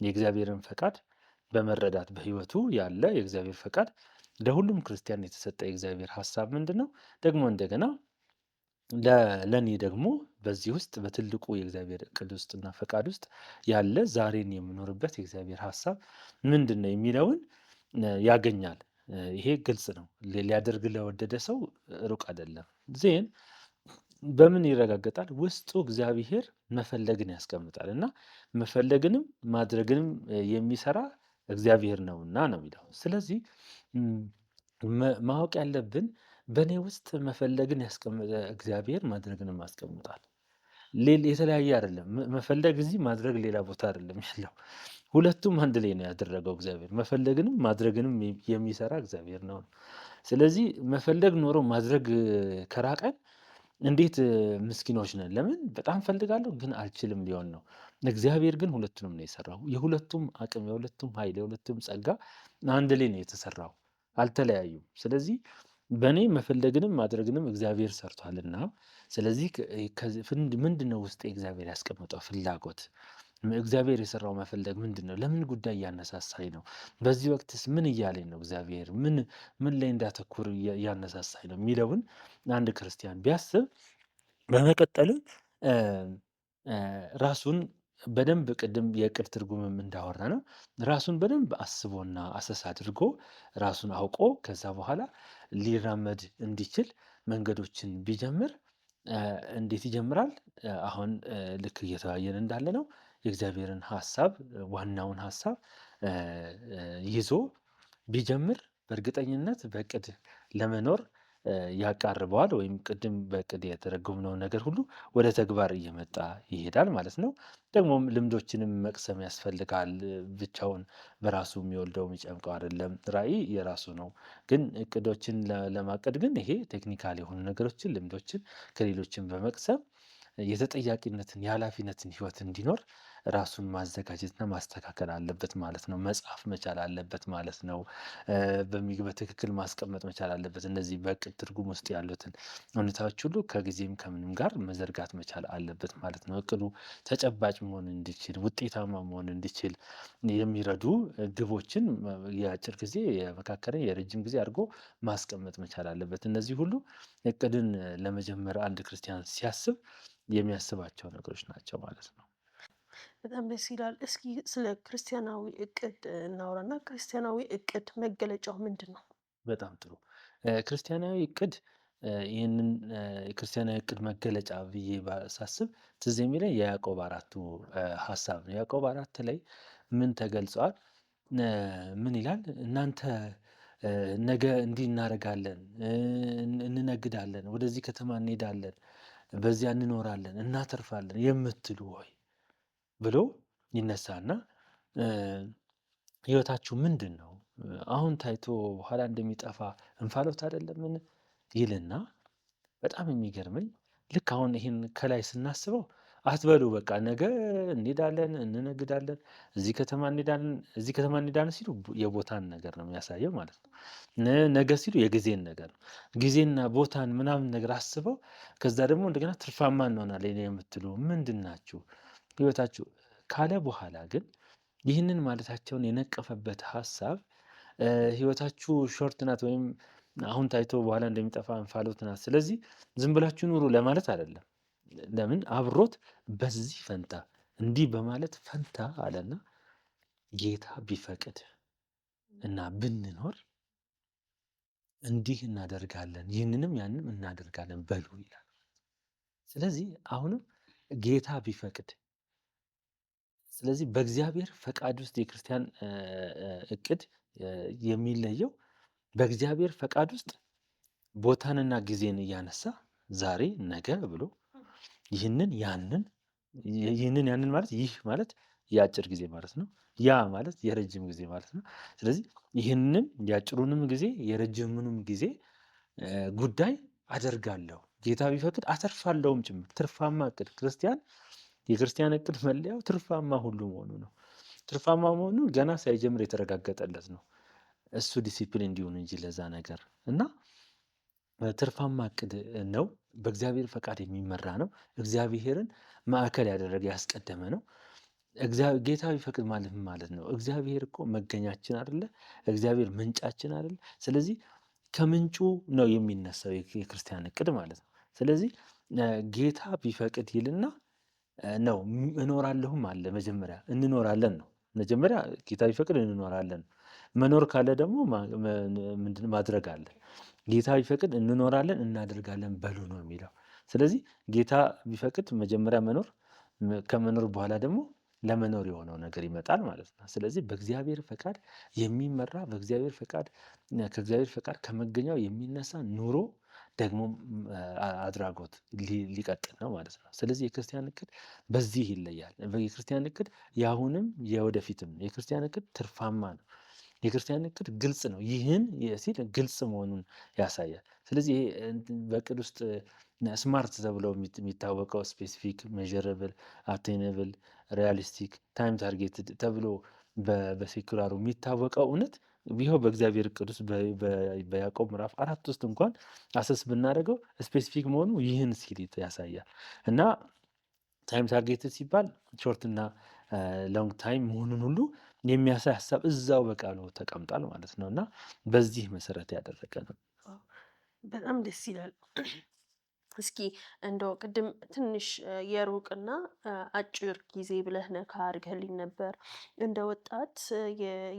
የእግዚአብሔርን ፈቃድ በመረዳት በሕይወቱ ያለ የእግዚአብሔር ፈቃድ ለሁሉም ክርስቲያን የተሰጠ የእግዚአብሔር ሐሳብ ምንድን ነው? ደግሞ እንደገና ለእኔ ደግሞ በዚህ ውስጥ በትልቁ የእግዚአብሔር እቅድ ውስጥና ፈቃድ ውስጥ ያለ ዛሬን የምኖርበት የእግዚአብሔር ሐሳብ ምንድን ነው የሚለውን ያገኛል። ይሄ ግልጽ ነው። ሊያደርግ ለወደደ ሰው ሩቅ አይደለም። ዜን በምን ይረጋገጣል? ውስጡ እግዚአብሔር መፈለግን ያስቀምጣል እና መፈለግንም ማድረግንም የሚሰራ እግዚአብሔር ነውና ነው የሚለው። ስለዚህ ማወቅ ያለብን በእኔ ውስጥ መፈለግን ያስቀመጠ እግዚአብሔር ማድረግንም አስቀምጧል። የተለያየ አይደለም። መፈለግ እዚህ ማድረግ ሌላ ቦታ አይደለም ያለው። ሁለቱም አንድ ላይ ነው ያደረገው እግዚአብሔር። መፈለግንም ማድረግንም የሚሰራ እግዚአብሔር ነው። ስለዚህ መፈለግ ኖሮ ማድረግ ከራቀን እንዴት ምስኪኖች ነን። ለምን በጣም ፈልጋለሁ ግን አልችልም ሊሆን ነው። እግዚአብሔር ግን ሁለቱንም ነው የሰራው። የሁለቱም አቅም፣ የሁለቱም ኃይል፣ የሁለቱም ጸጋ አንድ ላይ ነው የተሰራው፣ አልተለያዩም። ስለዚህ በእኔ መፈለግንም ማድረግንም እግዚአብሔር ሰርቷልና ስለዚህ ምንድን ነው ውስጥ እግዚአብሔር ያስቀመጠው ፍላጎት? እግዚአብሔር የሰራው መፈለግ ምንድን ነው? ለምን ጉዳይ እያነሳሳኝ ነው? በዚህ ወቅትስ ምን እያለኝ ነው? እግዚአብሔር ምን ላይ እንዳተኩር እያነሳሳኝ ነው የሚለውን አንድ ክርስቲያን ቢያስብ በመቀጠልም ራሱን በደንብ ቅድም የእቅድ ትርጉምም እንዳወራ ነው ራሱን በደንብ አስቦና አሰስ አድርጎ ራሱን አውቆ ከዛ በኋላ ሊራመድ እንዲችል መንገዶችን ቢጀምር እንዴት ይጀምራል? አሁን ልክ እየተወያየን እንዳለ ነው የእግዚአብሔርን ሐሳብ ዋናውን ሐሳብ ይዞ ቢጀምር በእርግጠኝነት በእቅድ ለመኖር ያቃርበዋል ወይም ቅድም በእቅድ የተረጎምነው ነገር ሁሉ ወደ ተግባር እየመጣ ይሄዳል ማለት ነው። ደግሞም ልምዶችንም መቅሰም ያስፈልጋል። ብቻውን በራሱ የሚወልደው የሚጨምቀው አይደለም። ራዕይ የራሱ ነው። ግን እቅዶችን ለማቀድ ግን ይሄ ቴክኒካል የሆኑ ነገሮችን ልምዶችን ከሌሎችን በመቅሰም የተጠያቂነትን የኃላፊነትን ህይወት እንዲኖር ራሱን ማዘጋጀትና ማስተካከል አለበት ማለት ነው። መጻፍ መቻል አለበት ማለት ነው። በትክክል ማስቀመጥ መቻል አለበት። እነዚህ በእቅድ ትርጉም ውስጥ ያሉትን ሁኔታዎች ሁሉ ከጊዜም ከምንም ጋር መዘርጋት መቻል አለበት ማለት ነው። እቅዱ ተጨባጭ መሆን እንዲችል ውጤታማ መሆን እንዲችል የሚረዱ ግቦችን የአጭር ጊዜ፣ የመካከለኛ፣ የረጅም ጊዜ አድርጎ ማስቀመጥ መቻል አለበት። እነዚህ ሁሉ እቅድን ለመጀመር አንድ ክርስቲያን ሲያስብ የሚያስባቸው ነገሮች ናቸው ማለት ነው። በጣም ደስ ይላል። እስኪ ስለ ክርስቲያናዊ እቅድ እናውራና ክርስቲያናዊ እቅድ መገለጫው ምንድን ነው? በጣም ጥሩ። ክርስቲያናዊ እቅድ ይህንን የክርስቲያናዊ እቅድ መገለጫ ብዬ ሳስብ ትዝ የሚለኝ የያዕቆብ አራቱ ሀሳብ ነው። ያዕቆብ አራት ላይ ምን ተገልጿል? ምን ይላል? እናንተ ነገ እንዲህ እናደርጋለን፣ እንነግዳለን፣ ወደዚህ ከተማ እንሄዳለን፣ በዚያ እንኖራለን፣ እናተርፋለን የምትሉ ሆይ ብሎ ይነሳና ህይወታችሁ ምንድን ነው? አሁን ታይቶ በኋላ እንደሚጠፋ እንፋሎት አይደለምን? ይልና በጣም የሚገርመኝ ልክ አሁን ይህን ከላይ ስናስበው አትበሉ በቃ ነገ እንሄዳለን፣ እንነግዳለን፣ እዚህ ከተማ እንሄዳለን ሲሉ የቦታን ነገር ነው የሚያሳየው ማለት ነው። ነገ ሲሉ የጊዜን ነገር ነው። ጊዜና ቦታን ምናምን ነገር አስበው ከዛ ደግሞ እንደገና ትርፋማ እንሆናለን የምትሉ ምንድን ናችሁ ህይወታችሁ ካለ በኋላ ግን ይህንን ማለታቸውን የነቀፈበት ሀሳብ ህይወታችሁ ሾርት ናት ወይም አሁን ታይቶ በኋላ እንደሚጠፋ እንፋሎት ናት፣ ስለዚህ ዝም ብላችሁ ኑሩ ለማለት አይደለም። ለምን አብሮት በዚህ ፈንታ እንዲህ በማለት ፈንታ አለና ጌታ ቢፈቅድ እና ብንኖር እንዲህ እናደርጋለን፣ ይህንንም ያንንም እናደርጋለን በሉ ይላል። ስለዚህ አሁንም ጌታ ቢፈቅድ ስለዚህ በእግዚአብሔር ፈቃድ ውስጥ የክርስቲያን እቅድ የሚለየው በእግዚአብሔር ፈቃድ ውስጥ ቦታንና ጊዜን እያነሳ ዛሬ ነገ ብሎ ይህንን ያንን ማለት ይህ ማለት የአጭር ጊዜ ማለት ነው። ያ ማለት የረጅም ጊዜ ማለት ነው። ስለዚህ ይህንን የአጭሩንም ጊዜ የረጅሙንም ጊዜ ጉዳይ አደርጋለሁ ጌታ ቢፈቅድ አተርፋለሁም ጭምር። ትርፋማ እቅድ የክርስቲያን እቅድ መለያው ትርፋማ ሁሉ መሆኑ ነው። ትርፋማ መሆኑ ገና ሳይጀምር የተረጋገጠለት ነው። እሱ ዲሲፕሊን እንዲሆን እንጂ ለዛ ነገር እና ትርፋማ እቅድ ነው። በእግዚአብሔር ፈቃድ የሚመራ ነው። እግዚአብሔርን ማዕከል ያደረገ ያስቀደመ ነው። ጌታ ቢፈቅድ ማለት ምን ማለት ነው? እግዚአብሔር እኮ መገኛችን አይደለ? እግዚአብሔር ምንጫችን አይደለ? ስለዚህ ከምንጩ ነው የሚነሳው የክርስቲያን እቅድ ማለት ነው። ስለዚህ ጌታ ቢፈቅድ ይልና ነው እኖራለሁም አለ። መጀመሪያ እንኖራለን ነው። መጀመሪያ ጌታ ቢፈቅድ እንኖራለን። መኖር ካለ ደግሞ ምንድን ማድረግ አለ። ጌታ ቢፈቅድ እንኖራለን እናደርጋለን በሉ ነው የሚለው። ስለዚህ ጌታ ቢፈቅድ መጀመሪያ መኖር፣ ከመኖር በኋላ ደግሞ ለመኖር የሆነው ነገር ይመጣል ማለት ነው። ስለዚህ በእግዚአብሔር ፈቃድ የሚመራ በእግዚአብሔር ፈቃድ ከእግዚአብሔር ፈቃድ ከመገኛው የሚነሳ ኑሮ ደግሞ አድራጎት ሊቀጥል ነው ማለት ነው። ስለዚህ የክርስቲያን እቅድ በዚህ ይለያል። የክርስቲያን እቅድ የአሁንም የወደፊትም የክርስቲያን እቅድ ትርፋማ ነው። የክርስቲያን እቅድ ግልጽ ነው። ይህን ሲል ግልጽ መሆኑን ያሳያል። ስለዚህ በእቅድ ውስጥ ስማርት ተብሎ የሚታወቀው ስፔሲፊክ፣ ሜዥረብል፣ አቴነብል፣ ሪያሊስቲክ፣ ታይም ታርጌትድ ተብሎ በሴኩላሩ የሚታወቀው እውነት ይኸው በእግዚአብሔር እቅድ ውስጥ በያዕቆብ ምዕራፍ 4 ውስጥ እንኳን አሰስ ብናደርገው ስፔሲፊክ መሆኑ ይህን ሲል ያሳያል። እና ታይም ታርጌትድ ሲባል ሾርት እና ሎንግ ታይም መሆኑን ሁሉ የሚያሳይ ሀሳብ እዛው በቃሉ ተቀምጧል ማለት ነው። እና በዚህ መሰረት ያደረገ ነው። በጣም ደስ ይላል። እስኪ እንደው ቅድም ትንሽ የሩቅና አጭር ጊዜ ብለህ ነካ አድርገህልኝ ነበር። እንደ ወጣት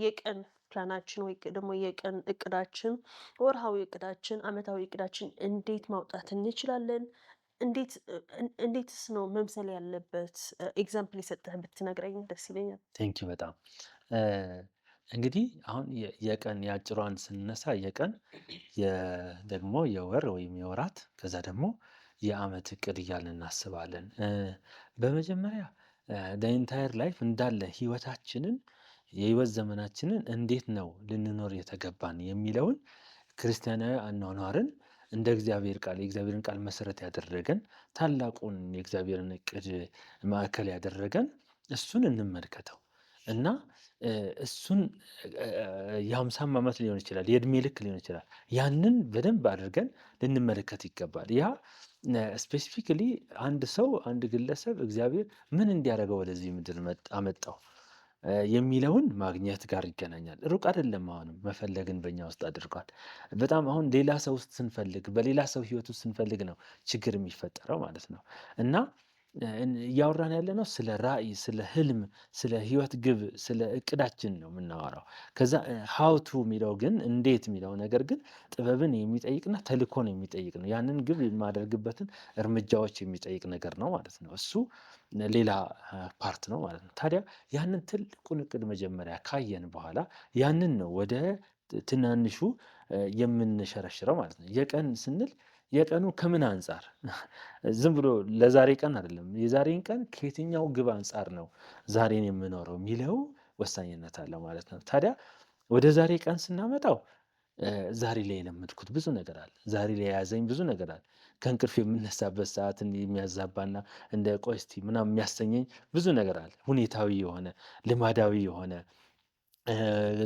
የቀን ፕላናችን ወይ ደግሞ የቀን እቅዳችን፣ ወርሃዊ እቅዳችን፣ አመታዊ እቅዳችን እንዴት ማውጣት እንችላለን? እንዴትስ ነው መምሰል ያለበት? ኤግዛምፕል የሰጠህ ብትነግረኝ ደስ ይለኛል። ቴንኪው በጣም እንግዲህ አሁን የቀን የአጭሯን ስንነሳ የቀን ደግሞ የወር ወይም የወራት ከዛ ደግሞ የአመት እቅድ እያልን እናስባለን። በመጀመሪያ ኢንታየር ላይፍ እንዳለ ህይወታችንን የህይወት ዘመናችንን እንዴት ነው ልንኖር የተገባን የሚለውን ክርስቲያናዊ አኗኗርን እንደ እግዚአብሔር ቃል የእግዚአብሔርን ቃል መሰረት ያደረገን ታላቁን የእግዚአብሔርን እቅድ ማዕከል ያደረገን እሱን እንመልከተው እና እሱን የ50 ዓመት ሊሆን ይችላል፣ የእድሜ ልክ ሊሆን ይችላል። ያንን በደንብ አድርገን ልንመለከት ይገባል። ያ ስፔሲፊክሊ አንድ ሰው አንድ ግለሰብ እግዚአብሔር ምን እንዲያደርገው ወደዚህ ምድር አመጣው የሚለውን ማግኘት ጋር ይገናኛል። ሩቅ አይደለም። አሁንም መፈለግን በእኛ ውስጥ አድርጓል። በጣም አሁን ሌላ ሰው ውስጥ ስንፈልግ፣ በሌላ ሰው ህይወት ውስጥ ስንፈልግ ነው ችግር የሚፈጠረው ማለት ነው። እና እያወራን ያለ ነው ስለ ራዕይ፣ ስለ ህልም፣ ስለ ህይወት ግብ፣ ስለ እቅዳችን ነው የምናወራው። ከዛ ሀውቱ የሚለው ግን እንዴት የሚለው ነገር ግን ጥበብን የሚጠይቅና ተልእኮን የሚጠይቅ ነው። ያንን ግብ የማደርግበትን እርምጃዎች የሚጠይቅ ነገር ነው ማለት ነው። እሱ ሌላ ፓርት ነው ማለት ነው። ታዲያ ያንን ትልቁን እቅድ መጀመሪያ ካየን በኋላ ያንን ነው ወደ ትናንሹ የምንሸረሽረው ማለት ነው። የቀን ስንል የቀኑ ከምን አንጻር ዝም ብሎ ለዛሬ ቀን አይደለም። የዛሬን ቀን ከየትኛው ግብ አንጻር ነው ዛሬን የምኖረው የሚለው ወሳኝነት አለው ማለት ነው። ታዲያ ወደ ዛሬ ቀን ስናመጣው ዛሬ ላይ የለመድኩት ብዙ ነገር አለ። ዛሬ ላይ የያዘኝ ብዙ ነገር አለ። ከእንቅልፍ የምነሳበት ሰዓትን የሚያዛባና እንደ ቆይ እስቲ ምናምን የሚያሰኘኝ ብዙ ነገር አለ። ሁኔታዊ የሆነ ልማዳዊ የሆነ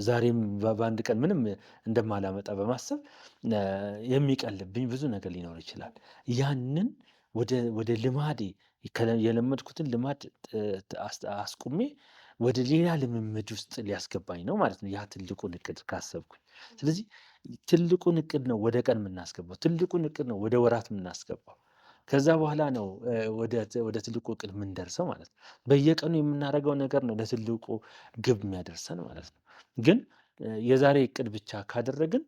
ዛሬም በአንድ ቀን ምንም እንደማላመጣ በማሰብ የሚቀልብኝ ብዙ ነገር ሊኖር ይችላል። ያንን ወደ ልማዴ የለመድኩትን ልማድ አስቁሜ ወደ ሌላ ልምምድ ውስጥ ሊያስገባኝ ነው ማለት ነው። ያ ትልቁን እቅድ ካሰብኩኝ። ስለዚህ ትልቁን እቅድ ነው ወደ ቀን የምናስገባው። ትልቁን እቅድ ነው ወደ ወራት የምናስገባው። ከዛ በኋላ ነው ወደ ትልቁ እቅድ የምንደርሰው ማለት ነው። በየቀኑ የምናደርገው ነገር ነው ለትልቁ ግብ የሚያደርሰን ማለት ነው። ግን የዛሬ እቅድ ብቻ ካደረግን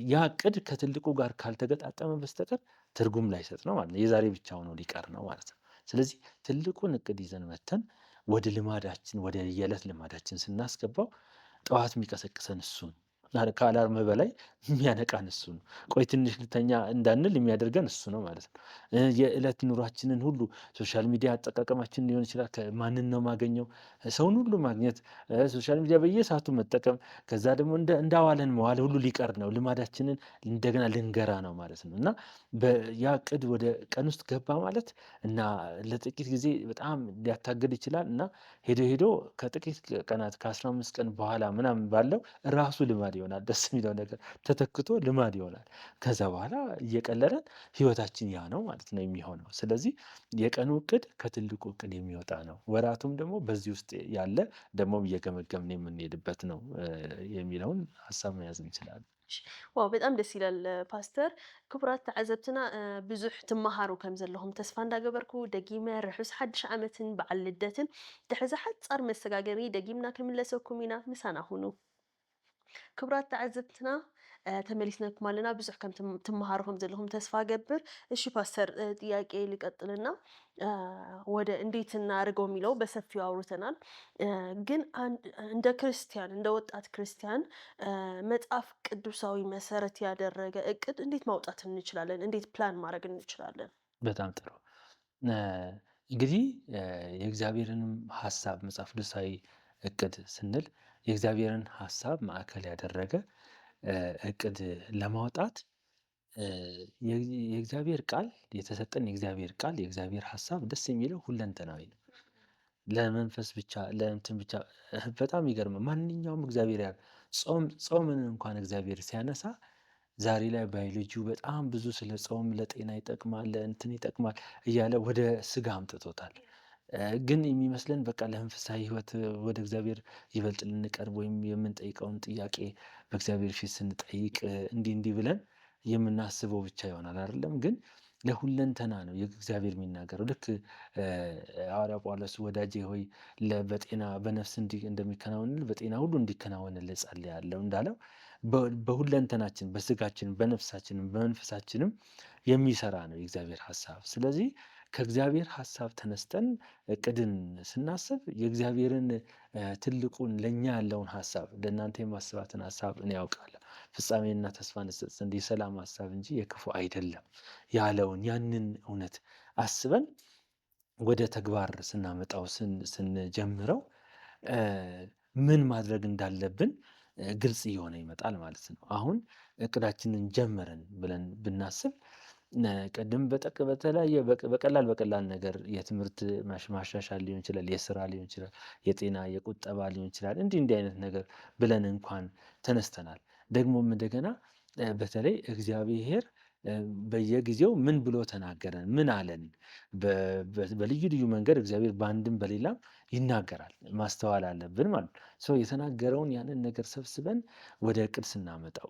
ያ እቅድ ከትልቁ ጋር ካልተገጣጠመ በስተቀር ትርጉም ላይሰጥ ነው ማለት ነው። የዛሬ ብቻ ሆኖ ሊቀር ነው ማለት ነው። ስለዚህ ትልቁን እቅድ ይዘን መተን ወደ ልማዳችን ወደ የዕለት ልማዳችን ስናስገባው ጠዋት የሚቀሰቅሰን እሱ ነው። ከአላርም በላይ የሚያነቃን እሱ ነው። ቆይ ትንሽ ልተኛ እንዳንል የሚያደርገን እሱ ነው ማለት ነው። የዕለት ኑሯችንን ሁሉ ሶሻል ሚዲያ አጠቃቀማችን ሊሆን ይችላል። ከማንን ነው ማገኘው? ሰውን ሁሉ ማግኘት፣ ሶሻል ሚዲያ በየሰዓቱ መጠቀም፣ ከዛ ደግሞ እንዳዋለን መዋል ሁሉ ሊቀር ነው። ልማዳችንን እንደገና ልንገራ ነው ማለት ነው። እና ያ ዕቅድ ወደ ቀን ውስጥ ገባ ማለት እና ለጥቂት ጊዜ በጣም ሊያታግል ይችላል እና ሄዶ ሄዶ ከጥቂት ቀናት ከ15 ቀን በኋላ ምናምን ባለው ራሱ ልማድ ይሆናል። ደስ የሚለው ነገር ተተክቶ ልማድ ይሆናል። ከዛ በኋላ እየቀለለን ህይወታችን ያ ነው ማለት ነው የሚሆነው። ስለዚህ የቀኑ እቅድ ከትልቁ እቅድ የሚወጣ ነው። ወራቱም ደግሞ በዚህ ውስጥ ያለ ደግሞ እየገመገምን የምንሄድበት ነው የሚለውን ሀሳብ መያዝ እንችላለን። ዋው በጣም ደስ ይላል ፓስተር። ክቡራት ተዓዘብትና ብዙሕ ትመሃሩ ከም ዘለኹም ተስፋ እንዳገበርኩ ደጊመ ርሑስ ሓድሽ ዓመትን በዓል ልደትን ድሕሪ ሓፃር መሰጋገሪ ደጊምና ክምለሰኩም ኢና። ምሳና ሁኑ። ክቡራት ተዓዘብትና ተመሊስነኩም ኣለና። ብዙሕ ከም ትመሃሩ ከም ዘለኹም ተስፋ ገብር። እሺ ፓስተር ጥያቄ ልቀጥልና ወደ እንዴት እናድርገው የሚለው በሰፊው አውርተናል። ግን እንደ ክርስቲያን እንደ ወጣት ክርስቲያን መጽሐፍ ቅዱሳዊ መሰረት ያደረገ እቅድ እንዴት ማውጣት እንችላለን? እንዴት ፕላን ማድረግ እንችላለን? በጣም ጥሩ። እንግዲህ የእግዚአብሔርንም ሀሳብ መጽሐፍ ቅዱሳዊ እቅድ ስንል የእግዚአብሔርን ሀሳብ ማዕከል ያደረገ እቅድ ለማውጣት የእግዚአብሔር ቃል የተሰጠን የእግዚአብሔር ቃል የእግዚአብሔር ሀሳብ ደስ የሚለው ሁለንተናዊ ነው። ለመንፈስ ብቻ ለእንትን ብቻ በጣም ይገርም። ማንኛውም እግዚአብሔር ጾምን እንኳን እግዚአብሔር ሲያነሳ ዛሬ ላይ ባዮሎጂው በጣም ብዙ ስለ ጾም ለጤና ይጠቅማል ለእንትን ይጠቅማል እያለ ወደ ስጋ አምጥቶታል። ግን የሚመስለን በቃ ለመንፈሳዊ ሕይወት ወደ እግዚአብሔር ይበልጥ ልንቀርብ ወይም የምንጠይቀውን ጥያቄ በእግዚአብሔር ፊት ስንጠይቅ እንዲህ እንዲህ ብለን የምናስበው ብቻ ይሆናል አይደለም። ግን ለሁለንተና ነው የእግዚአብሔር የሚናገረው። ልክ ሐዋርያው ጳውሎስ ወዳጄ ሆይ በጤና በነፍስ እንደሚከናወንልህ በጤና ሁሉ እንዲከናወንልህ ጸልያለሁ እንዳለው በሁለንተናችን በስጋችንም በነፍሳችንም በመንፈሳችንም የሚሰራ ነው የእግዚአብሔር ሀሳብ። ስለዚህ ከእግዚአብሔር ሀሳብ ተነስተን እቅድን ስናስብ የእግዚአብሔርን ትልቁን ለእኛ ያለውን ሀሳብ ለእናንተ የማስባትን ሀሳብ እኔ ያውቃለሁ ፍጻሜና ተስፋ እንሰጥ ዘንድ የሰላም ሀሳብ እንጂ የክፉ አይደለም ያለውን ያንን እውነት አስበን ወደ ተግባር ስናመጣው ስንጀምረው ምን ማድረግ እንዳለብን ግልጽ እየሆነ ይመጣል ማለት ነው። አሁን እቅዳችንን ጀመርን ብለን ብናስብ ቅድም በተለያየ በቀላል ነገር የትምህርት ማሻሻል ሊሆን ይችላል፣ የስራ ሊሆን ይችላል፣ የጤና የቁጠባ ሊሆን ይችላል። እንዲህ አይነት ነገር ብለን እንኳን ተነስተናል። ደግሞም እንደገና በተለይ እግዚአብሔር በየጊዜው ምን ብሎ ተናገረን? ምን አለን? በልዩ ልዩ መንገድ እግዚአብሔር በአንድም በሌላም ይናገራል። ማስተዋል አለብን ማለት ነው። የተናገረውን ያንን ነገር ሰብስበን ወደ እቅድ ስናመጣው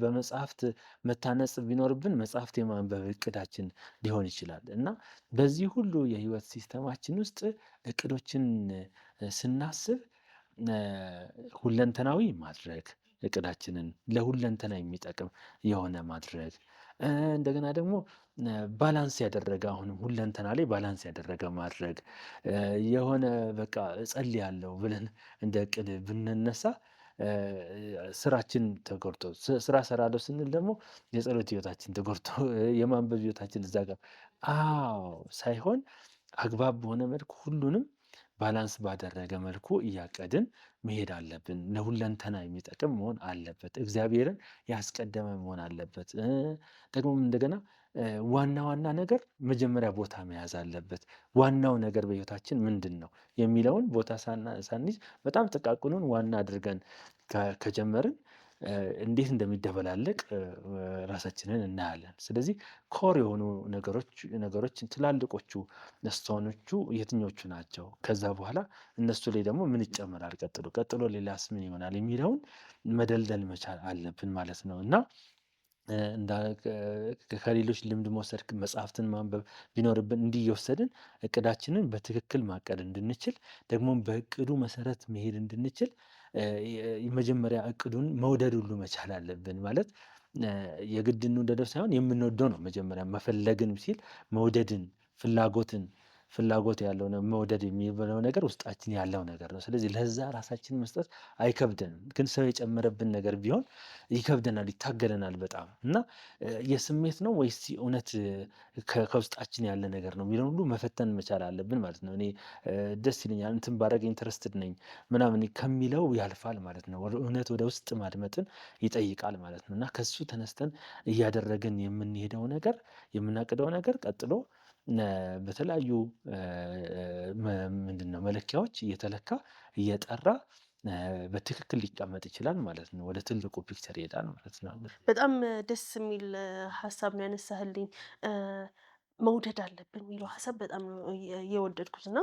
በመጽሐፍት መታነጽ ቢኖርብን መጽሐፍት የማንበብ እቅዳችን ሊሆን ይችላል እና በዚህ ሁሉ የህይወት ሲስተማችን ውስጥ እቅዶችን ስናስብ ሁለንተናዊ ማድረግ እቅዳችንን ለሁለንተና የሚጠቅም የሆነ ማድረግ እንደገና ደግሞ ባላንስ ያደረገ አሁንም ሁለንተና ላይ ባላንስ ያደረገ ማድረግ የሆነ በቃ እጸልያለሁ ብለን እንደ እቅድ ብንነሳ ስራችን ተጎድቶ ስራ እሰራለሁ ስንል ደግሞ የጸሎት ህይወታችን ተጎድቶ የማንበብ ህይወታችን እዛ ጋር ሳይሆን አግባብ በሆነ መልኩ ሁሉንም ባላንስ ባደረገ መልኩ እያቀድን መሄድ አለብን። ለሁለንተና የሚጠቅም መሆን አለበት። እግዚአብሔርን ያስቀደመ መሆን አለበት። ደግሞም እንደገና ዋና ነገር መጀመሪያ ቦታ መያዝ አለበት። ዋናው ነገር በህይወታችን ምንድን ነው የሚለውን ቦታ ሳንይዝ በጣም ጥቃቅኑን ዋና አድርገን ከጀመርን እንዴት እንደሚደበላለቅ ራሳችንን እናያለን። ስለዚህ ኮር የሆኑ ነገሮች ትላልቆቹ ስቶኖቹ የትኞቹ ናቸው? ከዛ በኋላ እነሱ ላይ ደግሞ ምን ይጨመራል? ቀጥሎ ሌላስ ምን ይሆናል? የሚለውን መደልደል መቻል አለብን ማለት ነው እና ከሌሎች ልምድ መውሰድ መጽሐፍትን ማንበብ ቢኖርብን እንዲህ እየወሰድን እቅዳችንን በትክክል ማቀድ እንድንችል ደግሞም በእቅዱ መሰረት መሄድ እንድንችል መጀመሪያ እቅዱን መውደድ ሁሉ መቻል አለብን። ማለት የግድ እንውደደው ሳይሆን የምንወደው ነው። መጀመሪያ መፈለግን ሲል መውደድን ፍላጎትን ፍላጎት ያለው ነው መውደድ የሚባለው ነገር ውስጣችን ያለው ነገር ነው። ስለዚህ ለዛ ራሳችንን መስጠት አይከብደንም። ግን ሰው የጨመረብን ነገር ቢሆን ይከብደናል፣ ይታገለናል በጣም እና የስሜት ነው ወይስ እውነት ከውስጣችን ያለ ነገር ነው የሚለውን ሁሉ መፈተን መቻል አለብን ማለት ነው። እኔ ደስ ይለኛል እንትን ባደርግ ኢንተረስትድ ነኝ ምናምን ከሚለው ያልፋል ማለት ነው። እውነት ወደ ውስጥ ማድመጥን ይጠይቃል ማለት ነው እና ከሱ ተነስተን እያደረግን የምንሄደው ነገር የምናቅደው ነገር ቀጥሎ በተለያዩ ምንድነው መለኪያዎች እየተለካ እየጠራ በትክክል ሊቀመጥ ይችላል ማለት ነው። ወደ ትልቁ ፒክቸር ይሄዳል ማለት ነው። በጣም ደስ የሚል ሀሳብ ነው ያነሳህልኝ። መውደድ አለብን የሚለው ሀሳብ በጣም ነው የወደድኩት እና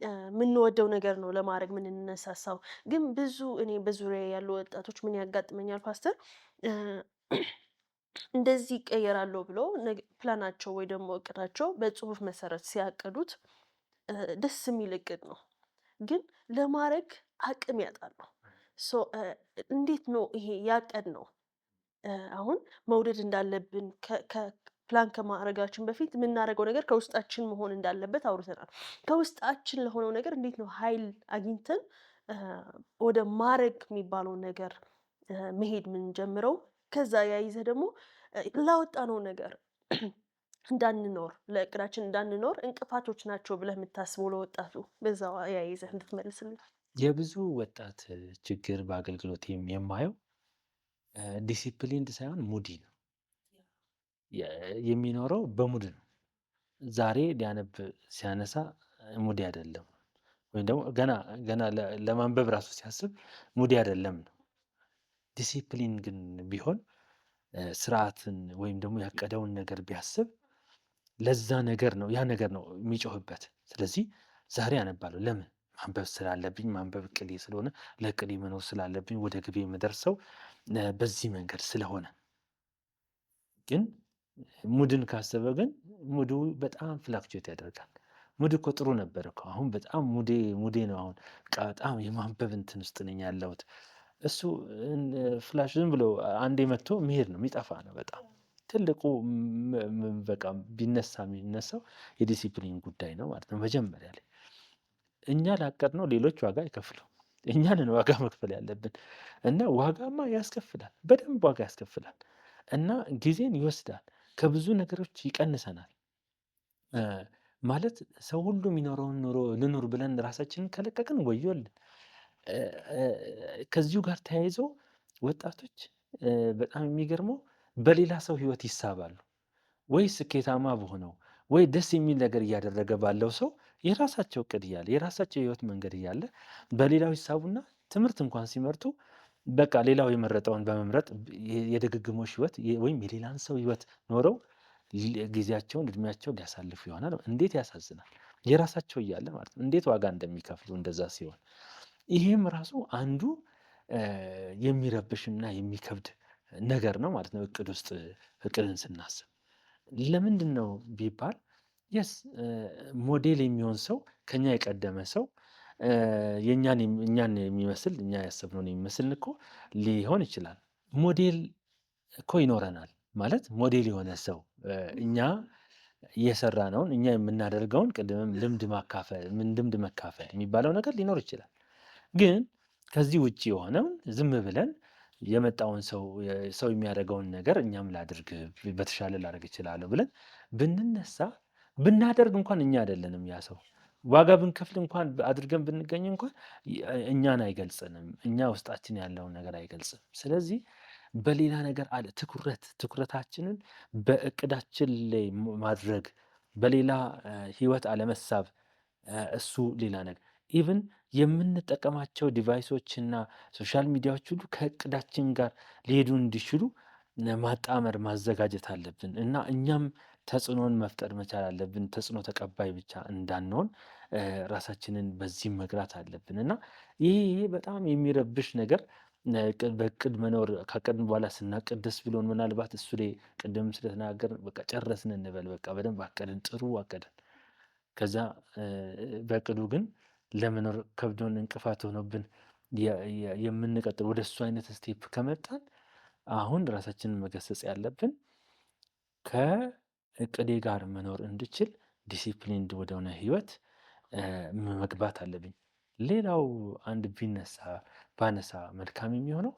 የምንወደው ነገር ነው ለማድረግ የምንነሳሳው። ግን ብዙ እኔ በዙሪያ ያሉ ወጣቶች ምን ያጋጥመኛል ፓስተር፣ እንደዚህ ይቀየራለሁ ብሎ ፕላናቸው ወይ ደግሞ እቅዳቸው በጽሁፍ መሰረት ሲያቅዱት ደስ የሚል እቅድ ነው፣ ግን ለማድረግ አቅም ያጣሉ። እንዴት ነው ይሄ ያቀድ ነው አሁን መውደድ እንዳለብን ፕላን ከማድረጋችን በፊት የምናደርገው ነገር ከውስጣችን መሆን እንዳለበት አውርተናል። ከውስጣችን ለሆነው ነገር እንዴት ነው ኃይል አግኝተን ወደ ማድረግ የሚባለው ነገር መሄድ የምንጀምረው? ከዛ ያይዘህ ደግሞ ላወጣነው ነገር እንዳንኖር ለእቅዳችን እንዳንኖር እንቅፋቶች ናቸው ብለህ የምታስበው ለወጣቱ በዛው ያይዘህ እንድትመልስልኝ። የብዙ ወጣት ችግር በአገልግሎት የማየው ዲሲፕሊንድ ሳይሆን ሙዲ ነው። የሚኖረው በሙድ ነው። ዛሬ ሊያነብ ሲያነሳ ሙዲ አይደለም፣ ወይም ደግሞ ገና ለማንበብ ራሱ ሲያስብ ሙዲ አይደለም ነው። ዲሲፕሊን ግን ቢሆን ስርዓትን ወይም ደግሞ ያቀደውን ነገር ቢያስብ ለዛ ነገር ነው ያ ነገር ነው የሚጮህበት። ስለዚህ ዛሬ አነባለሁ ለምን? ማንበብ ስላለብኝ፣ ማንበብ እቅዴ ስለሆነ፣ ለእቅዴ መኖር ስላለብኝ፣ ወደ ግቤ የምደርሰው በዚህ መንገድ ስለሆነ። ግን ሙድን ካሰበ ግን ሙዱ በጣም ፍላክቹዌት ያደርጋል። ሙድ እኮ ጥሩ ነበር እኮ አሁን በጣም ሙዴ ነው አሁን በጣም የማንበብ እንትን ውስጥ ነኝ ያለሁት። እሱ ፍላሽ ዝም ብሎ አንዴ መጥቶ መሄድ ነው፣ የሚጠፋ ነው። በጣም ትልቁ በቃ ቢነሳ የሚነሳው የዲሲፕሊን ጉዳይ ነው ማለት ነው። መጀመሪያ ላይ እኛ ላቀድነው ሌሎች ዋጋ አይከፍሉም፣ እኛ ነን ዋጋ መክፈል ያለብን። እና ዋጋማ ያስከፍላል፣ በደንብ ዋጋ ያስከፍላል እና ጊዜን ይወስዳል፣ ከብዙ ነገሮች ይቀንሰናል። ማለት ሰው ሁሉ የሚኖረውን ኑሮ ልኑር ብለን ራሳችንን ከለቀቅን ወዮልን። ከዚሁ ጋር ተያይዞ ወጣቶች በጣም የሚገርመው በሌላ ሰው ህይወት ይሳባሉ። ወይ ስኬታማ በሆነው ወይ ደስ የሚል ነገር እያደረገ ባለው ሰው የራሳቸው እቅድ እያለ የራሳቸው የህይወት መንገድ እያለ በሌላው ይሳቡና ትምህርት እንኳን ሲመርጡ በቃ ሌላው የመረጠውን በመምረጥ የድግግሞሽ ህይወት ወይም የሌላን ሰው ህይወት ኖረው ጊዜያቸውን እድሜያቸውን ሊያሳልፉ ይሆናል። እንዴት ያሳዝናል! የራሳቸው እያለ ማለት ነው። እንዴት ዋጋ እንደሚከፍሉ እንደዛ ሲሆን፣ ይሄም ራሱ አንዱ የሚረብሽና የሚከብድ ነገር ነው ማለት ነው። እቅድ ውስጥ እቅድን ስናስብ ለምንድን ነው ቢባል የስ ሞዴል የሚሆን ሰው ከኛ የቀደመ ሰው እኛን የሚመስል እኛ ያሰብነውን የሚመስል እኮ ሊሆን ይችላል። ሞዴል እኮ ይኖረናል ማለት ሞዴል የሆነ ሰው እኛ እየሰራነውን እኛ የምናደርገውን ቅድምም ልምድ መካፈል የሚባለው ነገር ሊኖር ይችላል። ግን ከዚህ ውጭ የሆነውን ዝም ብለን የመጣውን ሰው የሚያደርገውን ነገር እኛም ላድርግ በተሻለ ላደርግ እችላለሁ ብለን ብንነሳ ብናደርግ እንኳን እኛ አይደለንም ያ ሰው። ዋጋ ብንከፍል እንኳን አድርገን ብንገኝ እንኳን እኛን አይገልጽንም፣ እኛ ውስጣችን ያለውን ነገር አይገልጽም። ስለዚህ በሌላ ነገር አለ ትኩረታችንን በእቅዳችን ላይ ማድረግ፣ በሌላ ህይወት አለመሳብ፣ እሱ ሌላ ነገር ኢቭን የምንጠቀማቸው ዲቫይሶችና ሶሻል ሚዲያዎች ሁሉ ከእቅዳችን ጋር ሊሄዱ እንዲችሉ ማጣመር ማዘጋጀት አለብን እና እኛም ተጽዕኖን መፍጠር መቻል አለብን። ተጽዕኖ ተቀባይ ብቻ እንዳንሆን ራሳችንን በዚህም መግራት አለብን እና ይሄ በጣም የሚረብሽ ነገር በእቅድ መኖር ካቀድን በኋላ ስናቅድ ደስ ብሎን ምናልባት እሱ ላይ ቅድም ስለተናገር በቃ ጨረስን እንበል፣ በቃ በደንብ አቀድን፣ ጥሩ አቀድን። ከዛ በእቅዱ ግን ለመኖር ከብዶን እንቅፋት ሆኖብን የምንቀጥል ወደ እሱ አይነት ስቴፕ ከመጣን አሁን ራሳችንን መገሰጽ ያለብን ከእቅዴ ጋር መኖር እንድችል ዲሲፕሊንድ ወደሆነ ህይወት መግባት አለብኝ። ሌላው አንድ ባነሳ መልካም የሚሆነው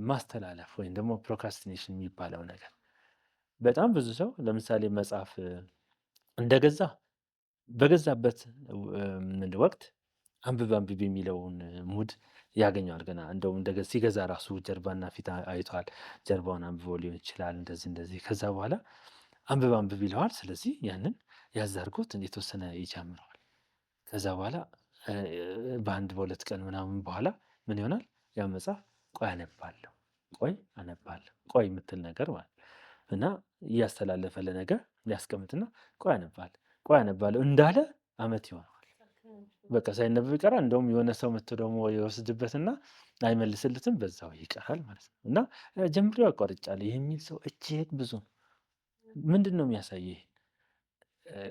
ማስተላለፍ ወይም ደግሞ ፕሮክራስቲኔሽን የሚባለው ነገር በጣም ብዙ ሰው ለምሳሌ መጽሐፍ እንደገዛ በገዛበት ወቅት አንብብ የሚለውን ሙድ ያገኘዋል። ገና እንደውም ሲገዛ ራሱ ጀርባና ፊት አይቷል። ጀርባውን አንብቦ ሊሆን ይችላል እንደዚህ። ከዛ በኋላ አንብብ ይለዋል። ስለዚህ ያንን ያዝ አድርጎት የተወሰነ ይጨምረዋል። ከዛ በኋላ በአንድ በሁለት ቀን ምናምን በኋላ ምን ይሆናል? ያ መጽሐፍ ቆይ አነባለሁ ቆይ የምትል ነገር ማለት እና እያስተላለፈ ለነገ ሊያስቀምጥና ቆይ አነባለሁ እንዳለ አመት ይሆነዋል። በቃ ሳይነበብ ይቀራል። እንደውም የሆነ ሰው መጥቶ ደግሞ ይወስድበትና አይመልስለትም፣ በዛው ይቀራል ማለት ነው። እና ጀምሬው አቋርጫለሁ የሚል ሰው እጅግ ብዙ ነው። ምንድን ነው የሚያሳየው?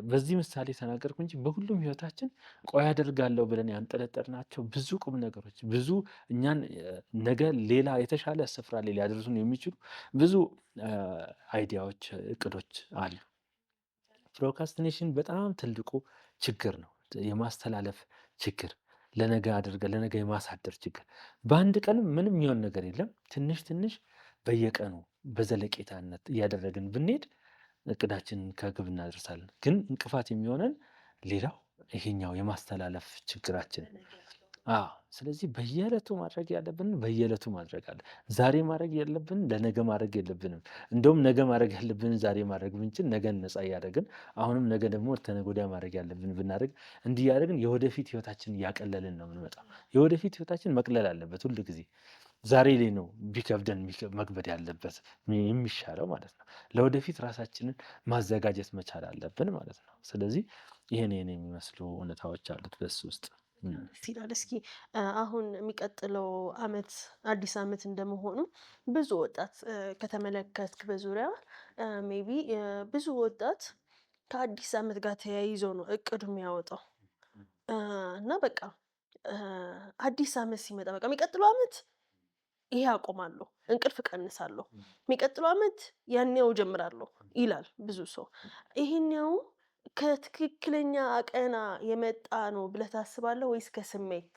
በዚህ ምሳሌ ተናገርኩ እንጂ በሁሉም ህይወታችን ቆይ አደርጋለሁ ብለን ያንጠለጠልናቸው ብዙ ቁም ነገሮች፣ ብዙ እኛን ነገ ሌላ የተሻለ ስፍራ ላይ ሊያደርሱን የሚችሉ ብዙ አይዲያዎች፣ እቅዶች አሉ። ፕሮክራስቲኔሽን በጣም ትልቁ ችግር ነው። የማስተላለፍ ችግር፣ ለነገ የማሳደር ችግር። በአንድ ቀንም ምንም የሚሆን ነገር የለም። ትንሽ በየቀኑ በዘለቄታነት እያደረግን ብንሄድ እቅዳችንን ከግብ እናደርሳለን። ግን እንቅፋት የሚሆነን ሌላው ይሄኛው የማስተላለፍ ችግራችን። ስለዚህ በየዕለቱ ማድረግ ያለብን በየዕለቱ ማድረግ አለ። ዛሬ ማድረግ ያለብን ለነገ ማድረግ የለብንም። እንደውም ነገ ማድረግ ያለብን ዛሬ ማድረግ ብንችል ነገን ነፃ እያደረግን አሁንም ነገ ደግሞ ተነገ ወዲያ ማድረግ ያለብን ብናደርግ እንዲህ እያደረግን የወደፊት ህይወታችን እያቀለልን ነው የምንመጣው። የወደፊት ህይወታችን መቅለል አለበት ሁል ጊዜ። ዛሬ ላይ ነው ቢከብደን መክበድ ያለበት የሚሻለው ማለት ነው። ለወደፊት ራሳችንን ማዘጋጀት መቻል አለብን ማለት ነው። ስለዚህ ይሄን የሚመስሉ እውነታዎች አሉት በሱ ውስጥ ይላል። እስኪ አሁን የሚቀጥለው አመት አዲስ አመት እንደመሆኑ ብዙ ወጣት ከተመለከትክ በዙሪያ ሜቢ ብዙ ወጣት ከአዲስ አመት ጋር ተያይዞ ነው እቅዱ የሚያወጣው እና በቃ አዲስ አመት ሲመጣ በቃ የሚቀጥለው አመት ይሄ አቆማለሁ፣ እንቅልፍ እቀንሳለሁ፣ የሚቀጥለው አመት ያኔው ጀምራለሁ ይላል ብዙ ሰው። ይሄኛው ከትክክለኛ አቀና የመጣ ነው ብለህ ታስባለህ ወይስ ከስሜት?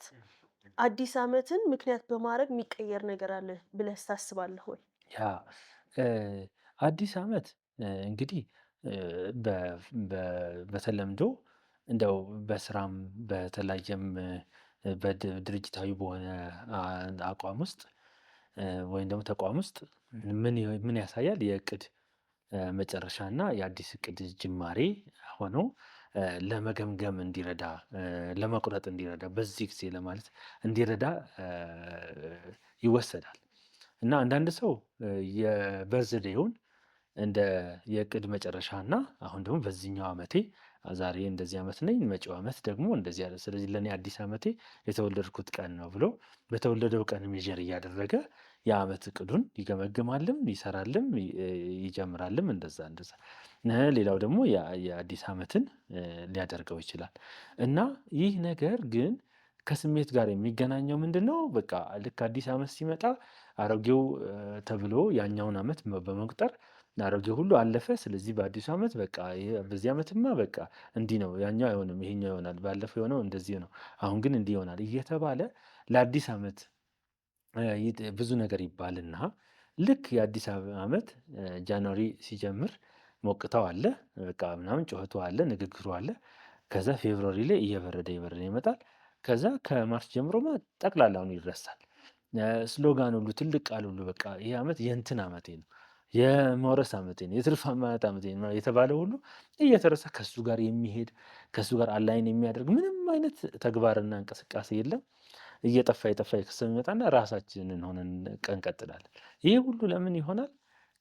አዲስ አመትን ምክንያት በማድረግ የሚቀየር ነገር አለ ብለህ ታስባለህ ወይ? ያ አዲስ አመት እንግዲህ በተለምዶ እንደው በስራም በተለያየም በድርጅታዊ በሆነ አቋም ውስጥ ወይም ደግሞ ተቋም ውስጥ ምን ያሳያል? የእቅድ መጨረሻ እና የአዲስ እቅድ ጅማሬ ሆኖ ለመገምገም እንዲረዳ፣ ለመቁረጥ እንዲረዳ፣ በዚህ ጊዜ ለማለት እንዲረዳ ይወሰዳል። እና አንዳንድ ሰው የበርዝዴውን እንደ የእቅድ መጨረሻ እና አሁን ደግሞ በዚህኛው አመቴ ዛሬ እንደዚህ አመት ነኝ፣ መጪው አመት ደግሞ እንደዚህ ያለ፣ ስለዚህ ለእኔ አዲስ አመቴ የተወለድኩት ቀን ነው ብሎ በተወለደው ቀን ሜዠር እያደረገ የአመት እቅዱን ይገመግማልም፣ ይሰራልም፣ ይጀምራልም። እንደዛ ሌላው ደግሞ የአዲስ አመትን ሊያደርገው ይችላል። እና ይህ ነገር ግን ከስሜት ጋር የሚገናኘው ምንድን ነው? በቃ ልክ አዲስ አመት ሲመጣ አሮጌው ተብሎ ያኛውን አመት በመቁጠር አሮጌው ሁሉ አለፈ። ስለዚህ በአዲሱ አመት በቃ በዚህ አመትማ በቃ እንዲህ ነው፣ ያኛው አይሆንም፣ ይሄኛው ይሆናል፣ ባለፈው የሆነው እንደዚህ ነው፣ አሁን ግን እንዲህ ይሆናል እየተባለ ለአዲስ አመት ብዙ ነገር ይባልና ልክ የአዲስ አመት ጃንዋሪ ሲጀምር ሞቅታው አለ፣ በቃ ምናምን ጩኸቱ አለ፣ ንግግሩ አለ። ከዛ ፌብሩዋሪ ላይ እየበረደ ይመጣል። ከዛ ከማርች ጀምሮማ ጠቅላላውን ይረሳል። ስሎጋን ሁሉ ትልቅ ቃል ሁሉ በቃ ይሄ አመት የእንትን አመቴ ነው፣ የመውረስ አመቴ ነው፣ የትርፋማነት አመቴ ነው የተባለ ሁሉ እየተረሳ ከሱ ጋር የሚሄድ ከሱ ጋር አላይን የሚያደርግ ምንም አይነት ተግባርና እንቅስቃሴ የለም። እየጠፋ የከሰም ይመጣና ራሳችንን ሆነን ቀን ቀጥላለን። ይህ ሁሉ ለምን ይሆናል?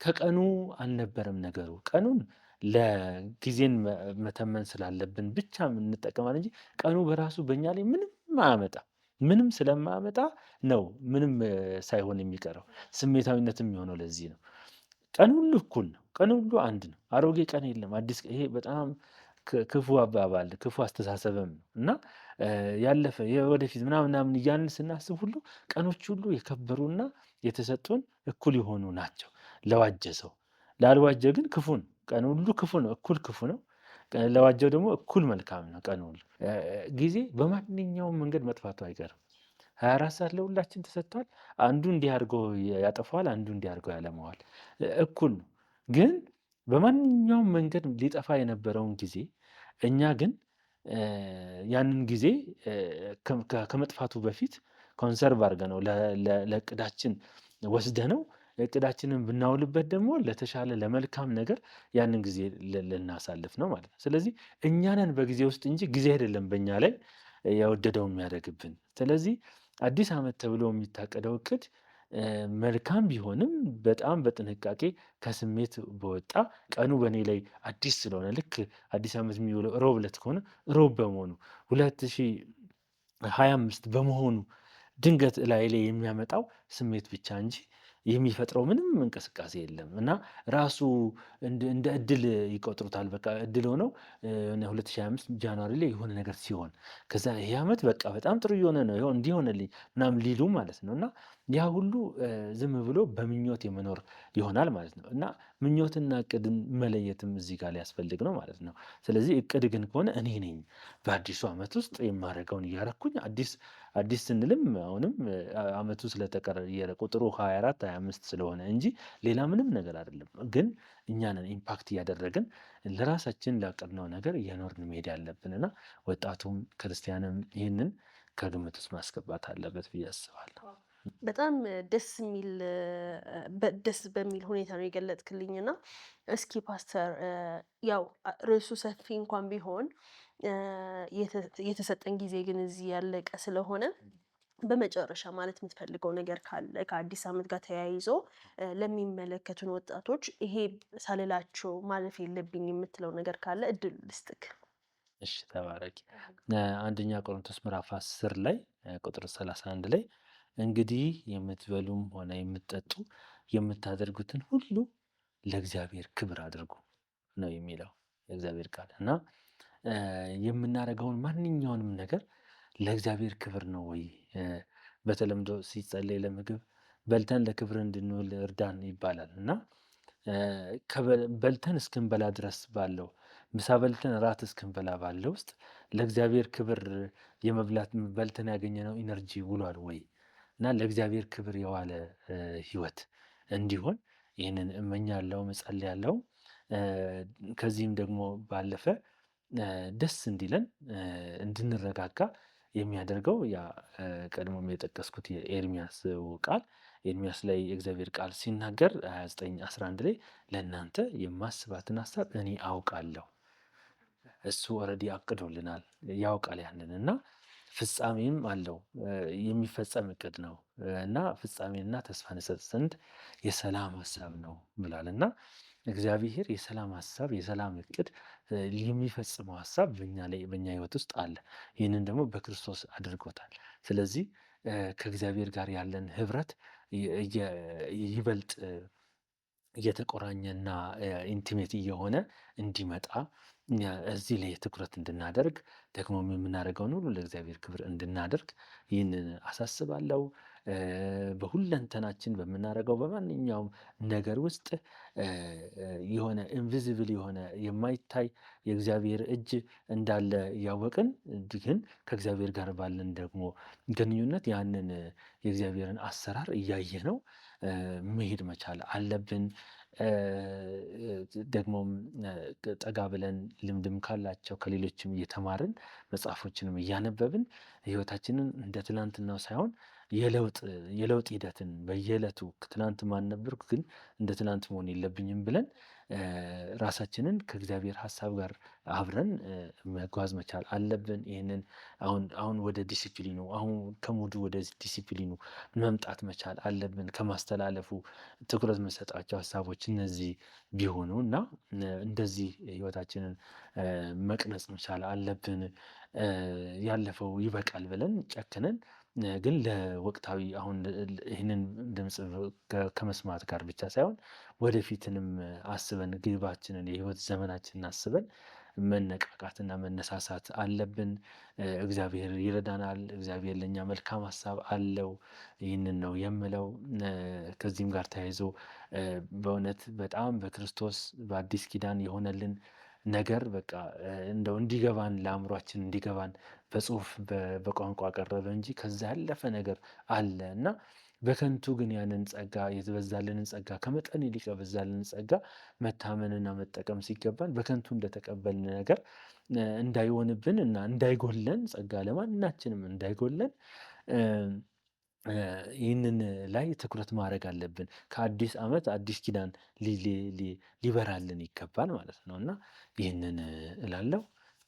ከቀኑ አልነበረም ነገሩ። ቀኑን ለጊዜን መተመን ስላለብን ብቻ እንጠቀማለን እንጂ ቀኑ በራሱ በእኛ ላይ ምንም አያመጣም። ምንም ስለማያመጣ ነው ምንም ሳይሆን የሚቀረው። ስሜታዊነትም የሚሆነው ለዚህ ነው። ቀን ሁሉ እኩል ነው። ቀን ሁሉ አንድ ነው። አሮጌ ቀን የለም አዲስ። ይሄ በጣም ክፉ አባባል፣ ክፉ አስተሳሰብም ነው እና ያለፈ የወደፊት ምናምን እያልን ስናስብ ሁሉ ቀኖች ሁሉ የከበሩና የተሰጡን እኩል የሆኑ ናቸው ለዋጀ ሰው። ላልዋጀ ግን ክፉ ነው። ቀን ሁሉ ክፉ ነው፣ እኩል ክፉ ነው። ለዋጀው ደግሞ እኩል መልካም ነው ቀኑ ሁሉ። ጊዜ በማንኛውም መንገድ መጥፋቱ አይቀርም። 24 ሰዓት ለሁላችን ተሰጥቷል። አንዱ እንዲህ አድርጎ ያጠፋዋል፣ አንዱ እንዲህ አድርጎ ያለማዋል። እኩል ነው። ግን በማንኛውም መንገድ ሊጠፋ የነበረውን ጊዜ እኛ ግን ያንን ጊዜ ከመጥፋቱ በፊት ኮንሰርቭ አድርገነው ለእቅዳችን ወስደነው እቅዳችንን ብናውልበት ደግሞ ለተሻለ ለመልካም ነገር ያንን ጊዜ ልናሳልፍ ነው ማለት ነው። ስለዚህ እኛ ነን በጊዜ ውስጥ እንጂ ጊዜ አይደለም በእኛ ላይ የወደደው የሚያደርግብን። ስለዚህ አዲስ ዓመት ተብሎ የሚታቀደው እቅድ መልካም ቢሆንም በጣም በጥንቃቄ ከስሜት በወጣ ቀኑ በእኔ ላይ አዲስ ስለሆነ ልክ አዲስ ዓመት የሚውለው ሮብ ዕለት ከሆነ ሮብ በመሆኑ 2025 በመሆኑ ድንገት ላይ የሚያመጣው ስሜት ብቻ እንጂ የሚፈጥረው ምንም እንቅስቃሴ የለም እና ራሱ እንደ እድል ይቆጥሩታል። በቃ እድል ሆነው 2025 ጃንዋሪ ላይ የሆነ ነገር ሲሆን ከዛ ይሄ ዓመት በቃ በጣም ጥሩ እየሆነ ነው ይኸው እንዲህ ሆነልኝ ምናምን ሊሉ ማለት ነው እና ያ ሁሉ ዝም ብሎ በምኞት የመኖር ይሆናል ማለት ነው እና ምኞትና እቅድን መለየትም እዚህ ጋር ሊያስፈልግ ነው ማለት ነው። ስለዚህ እቅድ ግን ከሆነ እኔ ነኝ በአዲሱ ዓመት ውስጥ የማደርገውን እያረኩኝ አዲስ ስንልም አሁንም ዓመቱ ስለተቀየረ ቁጥሩ 24 25 ስለሆነ እንጂ ሌላ ምንም ነገር አይደለም። ግን እኛ ነን ኢምፓክት እያደረግን ለራሳችን ላቀድነው ነገር እየኖርን መሄድ ያለብን እና ወጣቱም ክርስቲያንም ይህንን ከግምት ውስጥ ማስገባት አለበት ብዬ አስባለሁ። በጣም ደስ በሚል ሁኔታ ነው የገለጥክልኝ እና እስኪ ፓስተር ያው ርዕሱ ሰፊ እንኳን ቢሆን የተሰጠን ጊዜ ግን እዚህ ያለቀ ስለሆነ በመጨረሻ ማለት የምትፈልገው ነገር ካለ ከአዲስ ዓመት ጋር ተያይዞ ለሚመለከቱን ወጣቶች ይሄ ሳልላቸው ማለፍ የለብኝ የምትለው ነገር ካለ እድል ልስጥክ። እሺ ተባረኪ። አንደኛ ቆሮንቶስ ምዕራፍ 10 ላይ ቁጥር 31 ላይ እንግዲህ የምትበሉም ሆነ የምትጠጡ የምታደርጉትን ሁሉ ለእግዚአብሔር ክብር አድርጉ ነው የሚለው የእግዚአብሔር ቃል እና የምናደርገውን ማንኛውንም ነገር ለእግዚአብሔር ክብር ነው ወይ? በተለምዶ ሲጸለይ ለምግብ በልተን ለክብር እንድንውል እርዳን ይባላል እና በልተን እስክንበላ ድረስ ባለው ምሳ በልተን ራት እስክንበላ ባለው ውስጥ ለእግዚአብሔር ክብር የመብላት በልተን ያገኘነው ኢነርጂ ውሏል ወይ? እና ለእግዚአብሔር ክብር የዋለ ህይወት እንዲሆን ይህንን እመኛለሁ፣ እጸልያለሁ። ከዚህም ደግሞ ባለፈ ደስ እንዲለን እንድንረጋጋ የሚያደርገው ያ ቀድሞም የጠቀስኩት የኤርሚያስ ቃል ኤርሚያስ ላይ የእግዚአብሔር ቃል ሲናገር 29:11 ላይ ለእናንተ የማስባትን ሀሳብ እኔ አውቃለሁ። እሱ ኦልሬዲ አቅዶልናል፣ ያውቃል ያንን እና ፍጻሜም አለው የሚፈጸም እቅድ ነው እና ፍጻሜና ተስፋን ይሰጥ ዘንድ የሰላም ሀሳብ ነው ብሏል እና እግዚአብሔር የሰላም ሀሳብ የሰላም እቅድ የሚፈጽመው ሀሳብ በእኛ ህይወት ውስጥ አለ። ይህንን ደግሞ በክርስቶስ አድርጎታል። ስለዚህ ከእግዚአብሔር ጋር ያለን ህብረት ይበልጥ እየተቆራኘና ኢንቲሜት እየሆነ እንዲመጣ እዚህ ላይ ትኩረት እንድናደርግ ደግሞ የምናደርገውን ሁሉ ለእግዚአብሔር ክብር እንድናደርግ ይህንን አሳስባለሁ። በሁለንተናችን በምናደርገው በማንኛውም ነገር ውስጥ የሆነ ኢንቪዚብል የሆነ የማይታይ የእግዚአብሔር እጅ እንዳለ እያወቅን ግን ከእግዚአብሔር ጋር ባለን ደግሞ ግንኙነት ያንን የእግዚአብሔርን አሰራር እያየነው መሄድ መቻል አለብን። ደግሞም ጠጋ ብለን ልምድም ካላቸው ከሌሎችም እየተማርን መጽሐፎችንም እያነበብን ህይወታችንን እንደ ትላንትናው ሳይሆን የለውጥ ሂደትን በየዕለቱ ትላንት ማን ነበርኩ ግን እንደ ትላንት መሆን የለብኝም ብለን ራሳችንን ከእግዚአብሔር ሀሳብ ጋር አብረን መጓዝ መቻል አለብን። ይህንን አሁን ወደ ዲሲፕሊኑ አሁን ከሙዱ ወደ ዲሲፕሊኑ መምጣት መቻል አለብን። ከማስተላለፉ ትኩረት የምንሰጣቸው ሀሳቦች እነዚህ ቢሆኑ እና እንደዚህ ህይወታችንን መቅረጽ መቻል አለብን። ያለፈው ይበቃል ብለን ጨክነን ግን ለወቅታዊ አሁን ይህንን ድምፅ ከመስማት ጋር ብቻ ሳይሆን ወደፊትንም አስበን ግባችንን የህይወት ዘመናችንን አስበን መነቃቃትና መነሳሳት አለብን። እግዚአብሔር ይረዳናል። እግዚአብሔር ለእኛ መልካም ሀሳብ አለው። ይህንን ነው የምለው። ከዚህም ጋር ተያይዞ በእውነት በጣም በክርስቶስ በአዲስ ኪዳን የሆነልን ነገር በቃ እንደው እንዲገባን ለአእምሯችን እንዲገባን በጽሁፍ በቋንቋ ቀረበ እንጂ ከዛ ያለፈ ነገር አለ እና በከንቱ ግን ያንን ጸጋ የተበዛልንን ጸጋ ከመጠን ይልቅ የበዛልንን ጸጋ መታመንና መጠቀም ሲገባን በከንቱ እንደተቀበልን ነገር እንዳይሆንብን እና እንዳይጎለን ጸጋ ለማናችንም እንዳይጎለን ይህንን ላይ ትኩረት ማድረግ አለብን። ከአዲስ ዓመት አዲስ ኪዳን ሊበራልን ይገባል ማለት ነው እና ይህንን እላለሁ።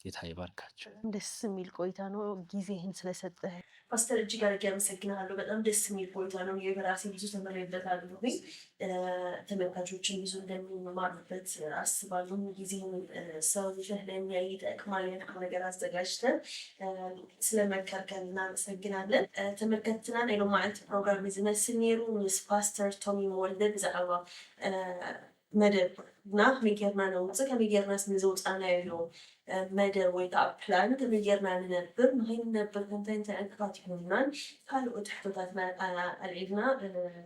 ጌታ ይባርካቸው። ደስ የሚል ቆይታ ነው። ጊዜህን ስለሰጠህ ፓስተር እጅግ አድርጌ አመሰግናለሁ። በጣም ደስ የሚል ቆይታ ነው። በራሴ ብዙ ተምሬበታለሁ። ተመልካቾችን ብዙ እንደሚማሩበት አስባለሁ። ጊዜህን ሰው ልጅህ ለሚያይ ይጠቅማል ያልከው ነገር አዘጋጅተን ስለመከርከን እናመሰግናለን። ተመልከትና ናይ ሎማዓንቲ ፕሮግራም ዝመስል ነይሩ ምስ ፓስተር ቶሚ ወልደ ብዛዕባ መደብ እና ከመይ ጌርና ነውፅእ ከመይ ጌርና ስንዘውፃናዮ መደብ ወይ ከዓ ፕላን ከመይ ጌርና ንነብር ንከይንነብር እንታይ እንታይ ዕንቅፋት ይሁንናን ካልኦት ሕቶታትና ኣልዒልና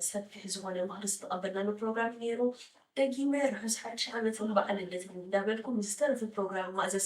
ሰፊሕ ዝኾነ ምክሪ ዝተቐበልናሉ ፕሮግራም ነይሩ። ደጊመ ርሑስ ሓድሽ ዓመትን በዓል ልደትን እንዳበልኩም ዝተረፈ ፕሮግራም ማእዘዝ